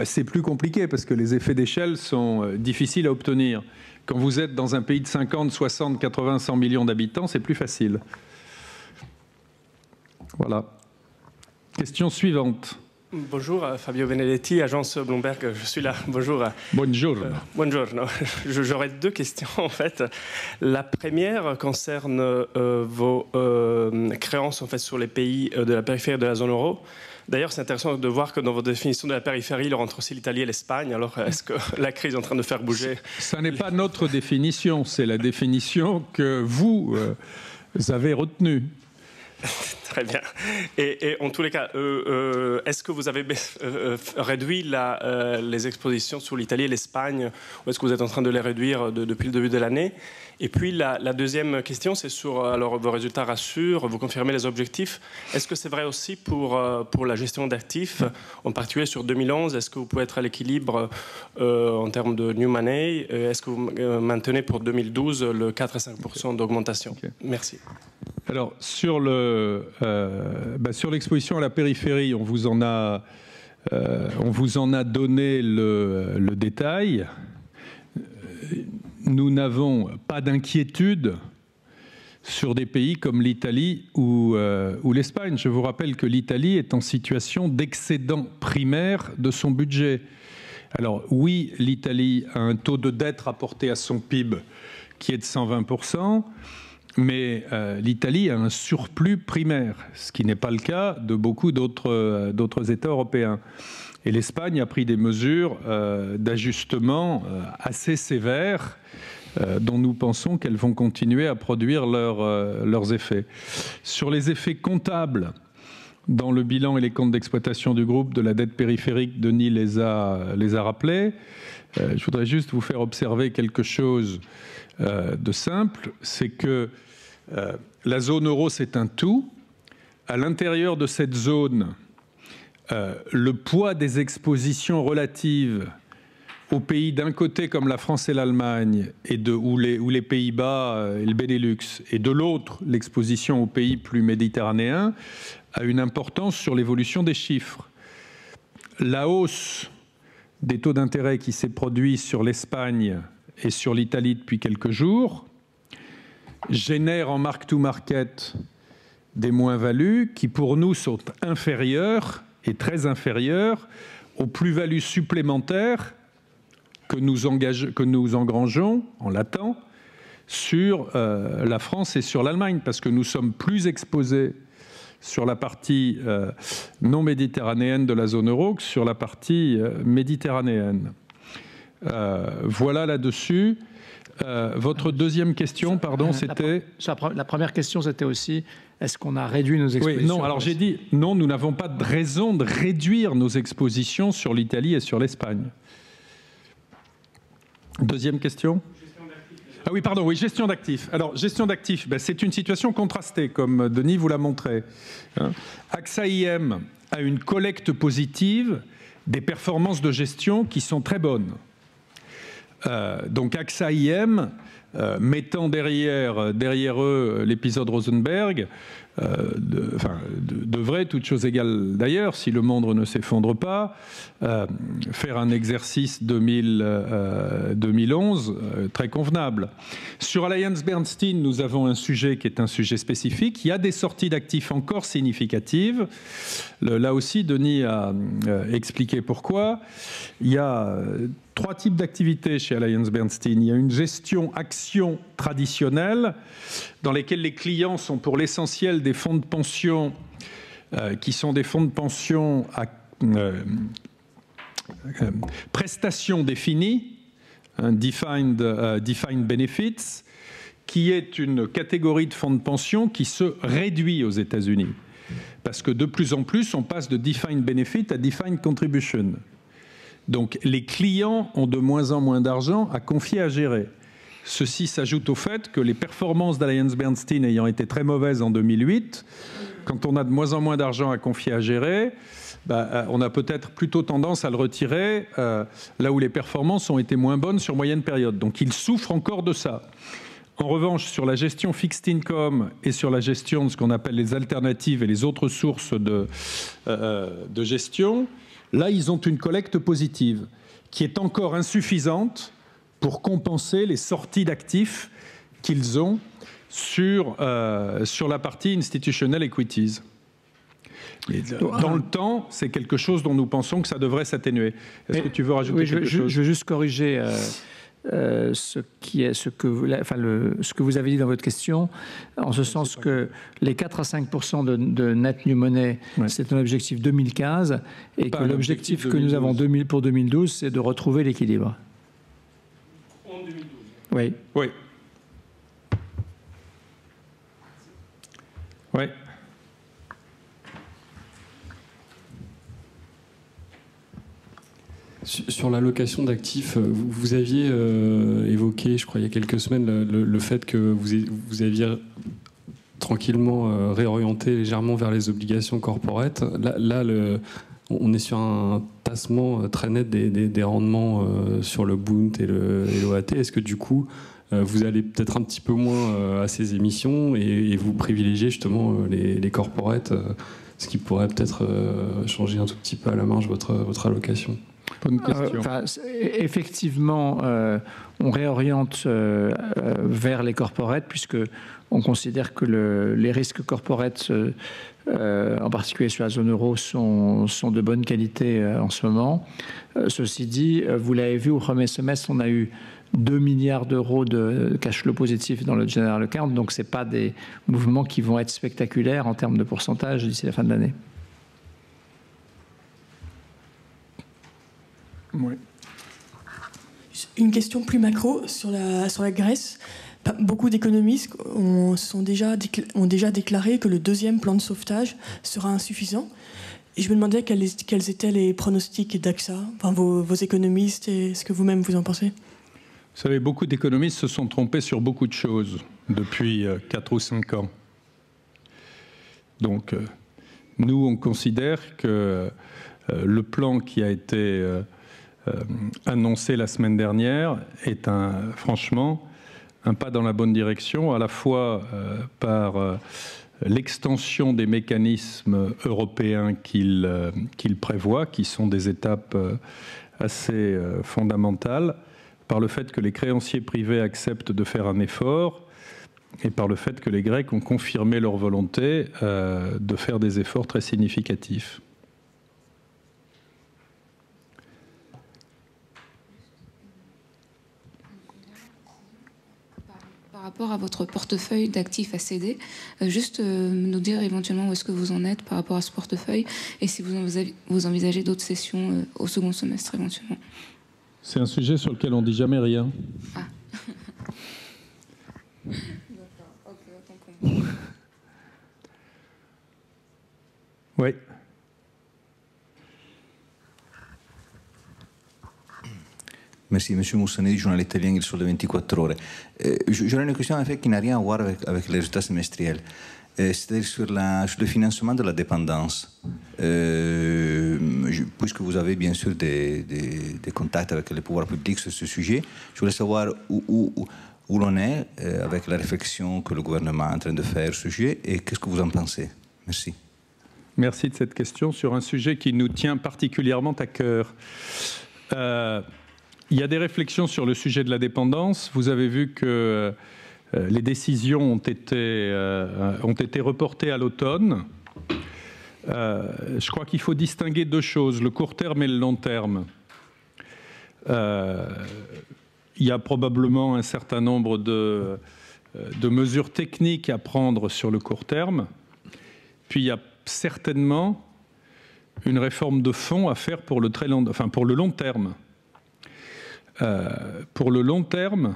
c'est plus compliqué parce que les effets d'échelle sont difficiles à obtenir. Quand vous êtes dans un pays de 50, 60, 80, 100 millions d'habitants, c'est plus facile. Voilà. Question suivante. Bonjour, Fabio Benedetti, agence Bloomberg, je suis là. Bonjour. Bonjour. Bonjour. J'aurais deux questions en fait. La première concerne vos créances en fait sur les pays de la périphérie de la zone euro. D'ailleurs, c'est intéressant de voir que dans votre définition de la périphérie, il rentre aussi l'Italie et l'Espagne. Alors, est-ce que la crise est en train de faire bouger? Ça n'est pas notre définition, c'est la définition que vous avez retenue. Très bien. Et en tous les cas, est-ce que vous avez réduit les expositions sur l'Italie et l'Espagne, ou est-ce que vous êtes en train de les réduire depuis le début de l'année? Et puis la deuxième question, c'est sur vos résultats rassurent, vous confirmez les objectifs. Est-ce que c'est vrai aussi pour la gestion d'actifs, en particulier sur 2011? Est-ce que vous pouvez être à l'équilibre en termes de new money? Est-ce que vous maintenez pour 2012 le 4 à 5% d'augmentation? Merci. Alors, sur l'exposition à la périphérie, on vous en a donné le détail. Nous n'avons pas d'inquiétude sur des pays comme l'Italie ou l'Espagne. Je vous rappelle que l'Italie est en situation d'excédent primaire de son budget. Alors oui, l'Italie a un taux de dette rapporté à son PIB qui est de 120%. Mais l'Italie a un surplus primaire, ce qui n'est pas le cas de beaucoup d'autres États européens. Et l'Espagne a pris des mesures d'ajustement assez sévères dont nous pensons qu'elles vont continuer à produire leurs effets. Sur les effets comptables, dans le bilan et les comptes d'exploitation du groupe de la dette périphérique, Denis les a rappelés. Je voudrais juste vous faire observer quelque chose de simple, c'est que la zone euro, c'est un tout. À l'intérieur de cette zone, le poids des expositions relatives aux pays d'un côté comme la France et l'Allemagne, ou les Pays-Bas et le Benelux, et de l'autre, l'exposition aux pays plus méditerranéens, a une importance sur l'évolution des chiffres. La hausse des taux d'intérêt qui s'est produite sur l'Espagne et sur l'Italie depuis quelques jours génère en mark-to-market des moins-values qui pour nous sont inférieures et très inférieures aux plus-values supplémentaires que nous engrangeons en latin sur la France et sur l'Allemagne, parce que nous sommes plus exposés sur la partie non méditerranéenne de la zone euro que sur la partie méditerranéenne. Voilà là-dessus. Votre deuxième question, pardon, c'était... La première question, c'était aussi, est-ce qu'on a réduit nos expositions? Oui, non, alors j'ai dit, non, nous n'avons pas de raison de réduire nos expositions sur l'Italie et sur l'Espagne. Deuxième question? Ah oui, pardon, oui, gestion d'actifs. Alors, gestion d'actifs, ben, c'est une situation contrastée, comme Denis vous l'a montré. AXA IM a une collecte positive des performances de gestion qui sont très bonnes. Donc AXA IM, mettant derrière eux l'épisode Rosenberg, devrait, toute chose égale d'ailleurs, si le monde ne s'effondre pas, faire un exercice 2011 très convenable. Sur AllianceBernstein, nous avons un sujet qui est un sujet spécifique. Il y a des sorties d'actifs encore significatives. Là aussi, Denis a expliqué pourquoi. Il y a 3 types d'activités chez AllianceBernstein. Il y a une gestion action traditionnelle dans lesquelles les clients sont pour l'essentiel des fonds de pension qui sont des fonds de pension à prestations définies, defined benefits, qui est une catégorie de fonds de pension qui se réduit aux États-Unis. Parce que de plus en plus, on passe de defined benefit à defined contribution. Donc les clients ont de moins en moins d'argent à confier à gérer. Ceci s'ajoute au fait que les performances d'AllianceBernstein ayant été très mauvaises en 2008, quand on a de moins en moins d'argent à confier à gérer, on a peut-être plutôt tendance à le retirer là où les performances ont été moins bonnes sur moyenne période. Donc ils souffrent encore de ça. En revanche, sur la gestion fixed income et sur la gestion de ce qu'on appelle les alternatives et les autres sources de gestion, là, ils ont une collecte positive qui est encore insuffisante pour compenser les sorties d'actifs qu'ils ont sur la partie institutional equities. Et dans le temps, c'est quelque chose dont nous pensons que ça devrait s'atténuer. Est-ce que tu veux rajouter quelque chose? Je veux juste corriger ce que vous avez dit dans votre question, en ce sens que les 4 à 5% de net new money, c'est un objectif 2015, et que l'objectif que nous avons pour 2012, c'est de retrouver l'équilibre. En 2012. Oui. Oui. Oui. Sur l'allocation d'actifs, vous aviez évoqué, je crois, il y a quelques semaines, le fait que vous aviez tranquillement réorienté légèrement vers les obligations corporate. Là on est sur un tassement très net des rendements sur le Bund et l'OAT. Est-ce que du coup, vous allez peut-être un petit peu moins à ces émissions et vous privilégiez justement les corporates, ce qui pourrait peut-être changer un tout petit peu à la marge votre allocation? Bonne question. Effectivement, on réoriente vers les corporates puisque on considère que les risques corporates, en particulier sur la zone euro, sont de bonne qualité en ce moment. Ceci dit, vous l'avez vu au premier semestre, on a eu 2 milliards d'euros de cash flow positif dans le general account, donc ce n'est pas des mouvements qui vont être spectaculaires en termes de pourcentage d'ici la fin de l'année. Oui. Une question plus macro sur la Grèce. Beaucoup d'économistes ont déjà déclaré que le deuxième plan de sauvetage sera insuffisant. Et je me demandais quels étaient les pronostics d'AXA, enfin vos économistes, et ce que vous-même vous en pensez. Vous savez, beaucoup d'économistes se sont trompés sur beaucoup de choses depuis 4 ou 5 ans. Donc, nous, on considère que le plan qui a été annoncé la semaine dernière est franchement un pas dans la bonne direction, à la fois par l'extension des mécanismes européens qu'il prévoit, qui sont des étapes assez fondamentales, par le fait que les créanciers privés acceptent de faire un effort et par le fait que les Grecs ont confirmé leur volonté de faire des efforts très significatifs. Par rapport à votre portefeuille d'actifs à céder, juste nous dire éventuellement où est-ce que vous en êtes par rapport à ce portefeuille et si vous envisagez d'autres sessions au second semestre éventuellement. C'est un sujet sur lequel on ne dit jamais rien. Ah. D'accord, ok, autant pour moi. Oui. Merci, M. Moussani, journal italien Il Sole 24 Ore. J'aurais une question en fait qui n'a rien à voir avec les résultats semestriels. C'est-à-dire sur le financement de la dépendance. Puisque vous avez bien sûr des contacts avec les pouvoirs publics sur ce sujet, je voulais savoir où l'on est avec la réflexion que le gouvernement est en train de faire sur ce sujet et qu'est-ce que vous en pensez. Merci. Merci de cette question sur un sujet qui nous tient particulièrement à cœur. Il y a des réflexions sur le sujet de la dépendance. Vous avez vu que les décisions ont été reportées à l'automne. Je crois qu'il faut distinguer deux choses, le court terme et le long terme. Il y a probablement un certain nombre de mesures techniques à prendre sur le court terme. Puis il y a certainement une réforme de fond à faire pour le long terme. Pour le long terme,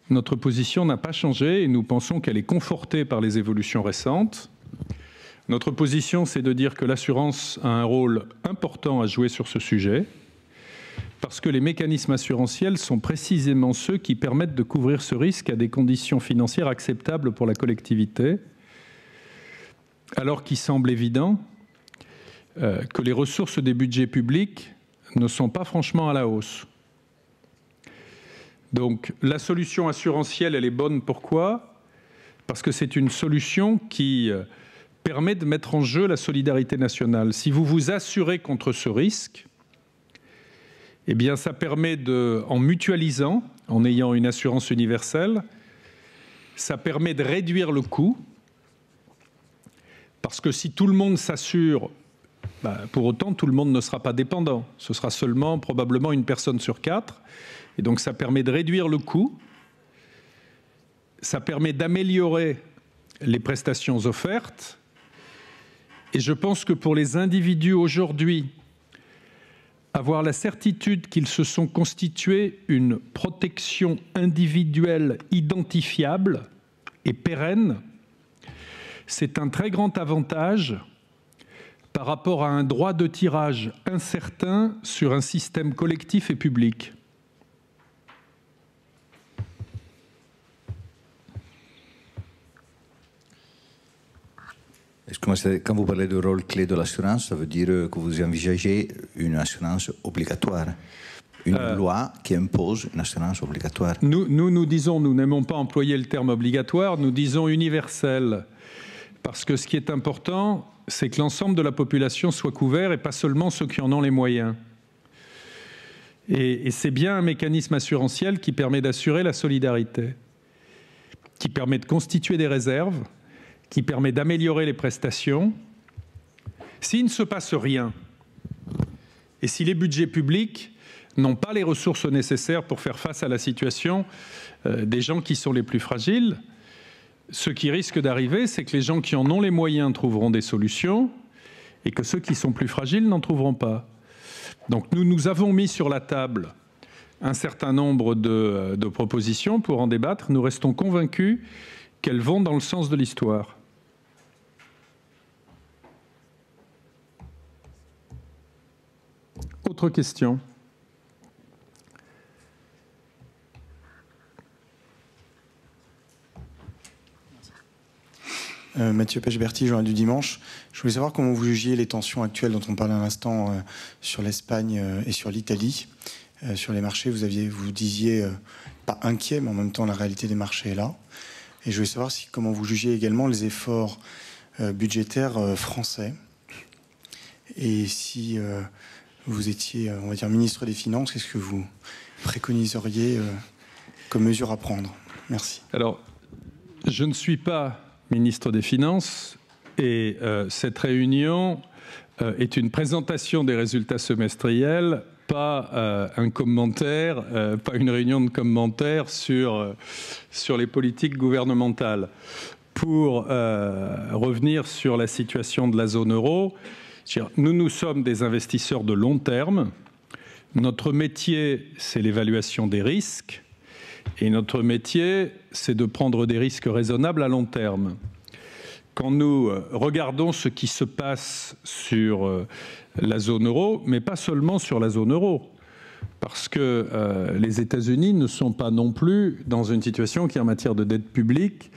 notre position n'a pas changé et nous pensons qu'elle est confortée par les évolutions récentes. Notre position, c'est de dire que l'assurance a un rôle important à jouer sur ce sujet parce que les mécanismes assurantiels sont précisément ceux qui permettent de couvrir ce risque à des conditions financières acceptables pour la collectivité, alors qu'il semble évident que les ressources des budgets publics ne sont pas franchement à la hausse. Donc la solution assurantielle, elle est bonne. Pourquoi? Parce que c'est une solution qui permet de mettre en jeu la solidarité nationale. Si vous vous assurez contre ce risque, eh bien ça permet en mutualisant, en ayant une assurance universelle, ça permet de réduire le coût. Parce que si tout le monde s'assure, pour autant tout le monde ne sera pas dépendant. Ce sera seulement probablement une personne sur 4. Et donc ça permet de réduire le coût, ça permet d'améliorer les prestations offertes. Et je pense que pour les individus aujourd'hui, avoir la certitude qu'ils se sont constitués une protection individuelle identifiable et pérenne, c'est un très grand avantage par rapport à un droit de tirage incertain sur un système collectif et public. Quand vous parlez du rôle clé de l'assurance, ça veut dire que vous envisagez une assurance obligatoire, une loi qui impose une assurance obligatoire. Nous disons, nous n'aimons pas employer le terme obligatoire, nous disons universel. Parce que ce qui est important, c'est que l'ensemble de la population soit couvert et pas seulement ceux qui en ont les moyens. Et c'est bien un mécanisme assurantiel qui permet d'assurer la solidarité, qui permet de constituer des réserves, qui permet d'améliorer les prestations. S'il ne se passe rien, et si les budgets publics n'ont pas les ressources nécessaires pour faire face à la situation des gens qui sont les plus fragiles, ce qui risque d'arriver, c'est que les gens qui en ont les moyens trouveront des solutions et que ceux qui sont plus fragiles n'en trouveront pas. Donc nous avons mis sur la table un certain nombre de propositions pour en débattre. Nous restons convaincus qu'elles vont dans le sens de l'histoire. Autre question? Mathieu Pechberti, journal du dimanche. Je voulais savoir comment vous jugiez les tensions actuelles dont on parlait à l'instant sur l'Espagne et sur l'Italie. Sur les marchés, vous disiez pas inquiet, mais en même temps la réalité des marchés est là. Et je voulais savoir comment vous jugiez également les efforts budgétaires français. Et si vous étiez, on va dire, ministre des Finances, qu'est-ce que vous préconiseriez comme mesure à prendre? Merci. Alors, je ne suis pas ministre des Finances et cette réunion est une présentation des résultats semestriels, pas un commentaire, pas une réunion de commentaires sur les politiques gouvernementales. Pour revenir sur la situation de la zone euro, nous sommes des investisseurs de long terme. Notre métier, c'est l'évaluation des risques. Et notre métier, c'est de prendre des risques raisonnables à long terme. Quand nous regardons ce qui se passe sur la zone euro, mais pas seulement sur la zone euro, parce que les États-Unis ne sont pas non plus dans une situation qui, en matière de dette publique,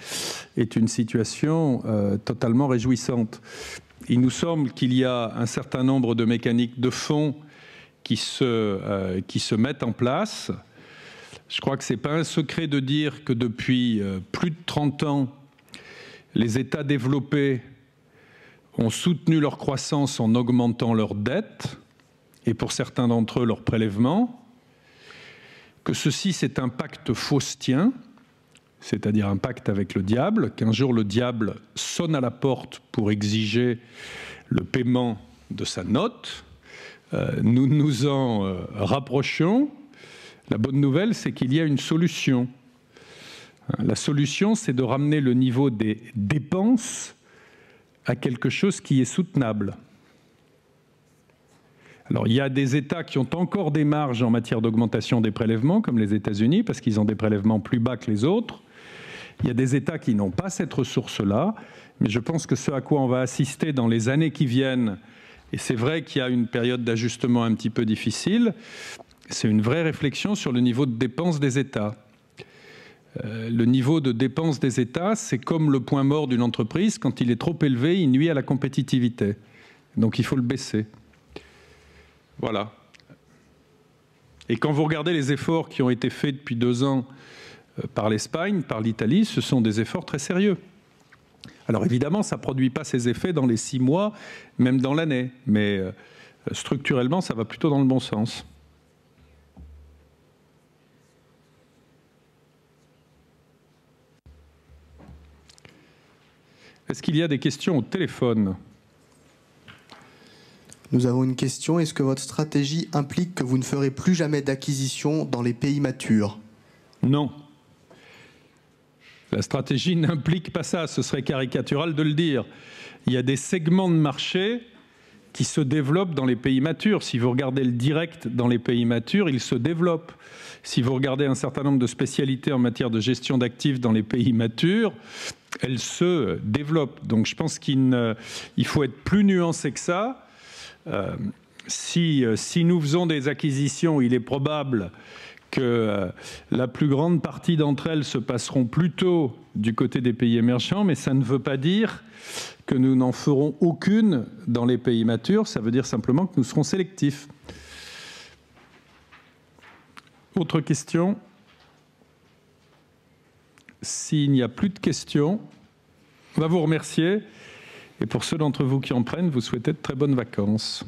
est une situation totalement réjouissante. Il nous semble qu'il y a un certain nombre de mécaniques de fond qui se mettent en place. Je crois que ce n'est pas un secret de dire que depuis plus de 30 ans, les États développés ont soutenu leur croissance en augmentant leurs dettes et pour certains d'entre eux leurs prélèvements, que ceci c'est un pacte faustien, c'est-à-dire un pacte avec le diable, qu'un jour le diable sonne à la porte pour exiger le paiement de sa note. Nous nous en rapprochons. La bonne nouvelle, c'est qu'il y a une solution. La solution, c'est de ramener le niveau des dépenses à quelque chose qui est soutenable. Alors, il y a des États qui ont encore des marges en matière d'augmentation des prélèvements, comme les États-Unis, parce qu'ils ont des prélèvements plus bas que les autres. Il y a des États qui n'ont pas cette ressource-là, mais je pense que ce à quoi on va assister dans les années qui viennent, et c'est vrai qu'il y a une période d'ajustement un petit peu difficile, c'est une vraie réflexion sur le niveau de dépenses des États. Le niveau de dépenses des États, c'est comme le point mort d'une entreprise. Quand il est trop élevé, il nuit à la compétitivité. Donc il faut le baisser. Voilà. Et quand vous regardez les efforts qui ont été faits depuis 2 ans par l'Espagne, par l'Italie, ce sont des efforts très sérieux. Alors évidemment, ça ne produit pas ces effets dans les 6 mois, même dans l'année. Mais structurellement, ça va plutôt dans le bon sens. Est-ce qu'il y a des questions au téléphone? Nous avons une question. Est-ce que votre stratégie implique que vous ne ferez plus jamais d'acquisition dans les pays matures? Non. La stratégie n'implique pas ça. Ce serait caricatural de le dire. Il y a des segments de marché qui se développent dans les pays matures. Si vous regardez le direct dans les pays matures, il se développe. Si vous regardez un certain nombre de spécialités en matière de gestion d'actifs dans les pays matures, elles se développent. Donc je pense qu'il faut être plus nuancé que ça. Si nous faisons des acquisitions, il est probable que la plus grande partie d'entre elles se passeront plutôt du côté des pays émergents, mais ça ne veut pas dire que nous n'en ferons aucune dans les pays matures. Ça veut dire simplement que nous serons sélectifs. Autre question? S'il n'y a plus de questions, on va vous remercier. Et pour ceux d'entre vous qui en prennent, vous souhaitez de très bonnes vacances.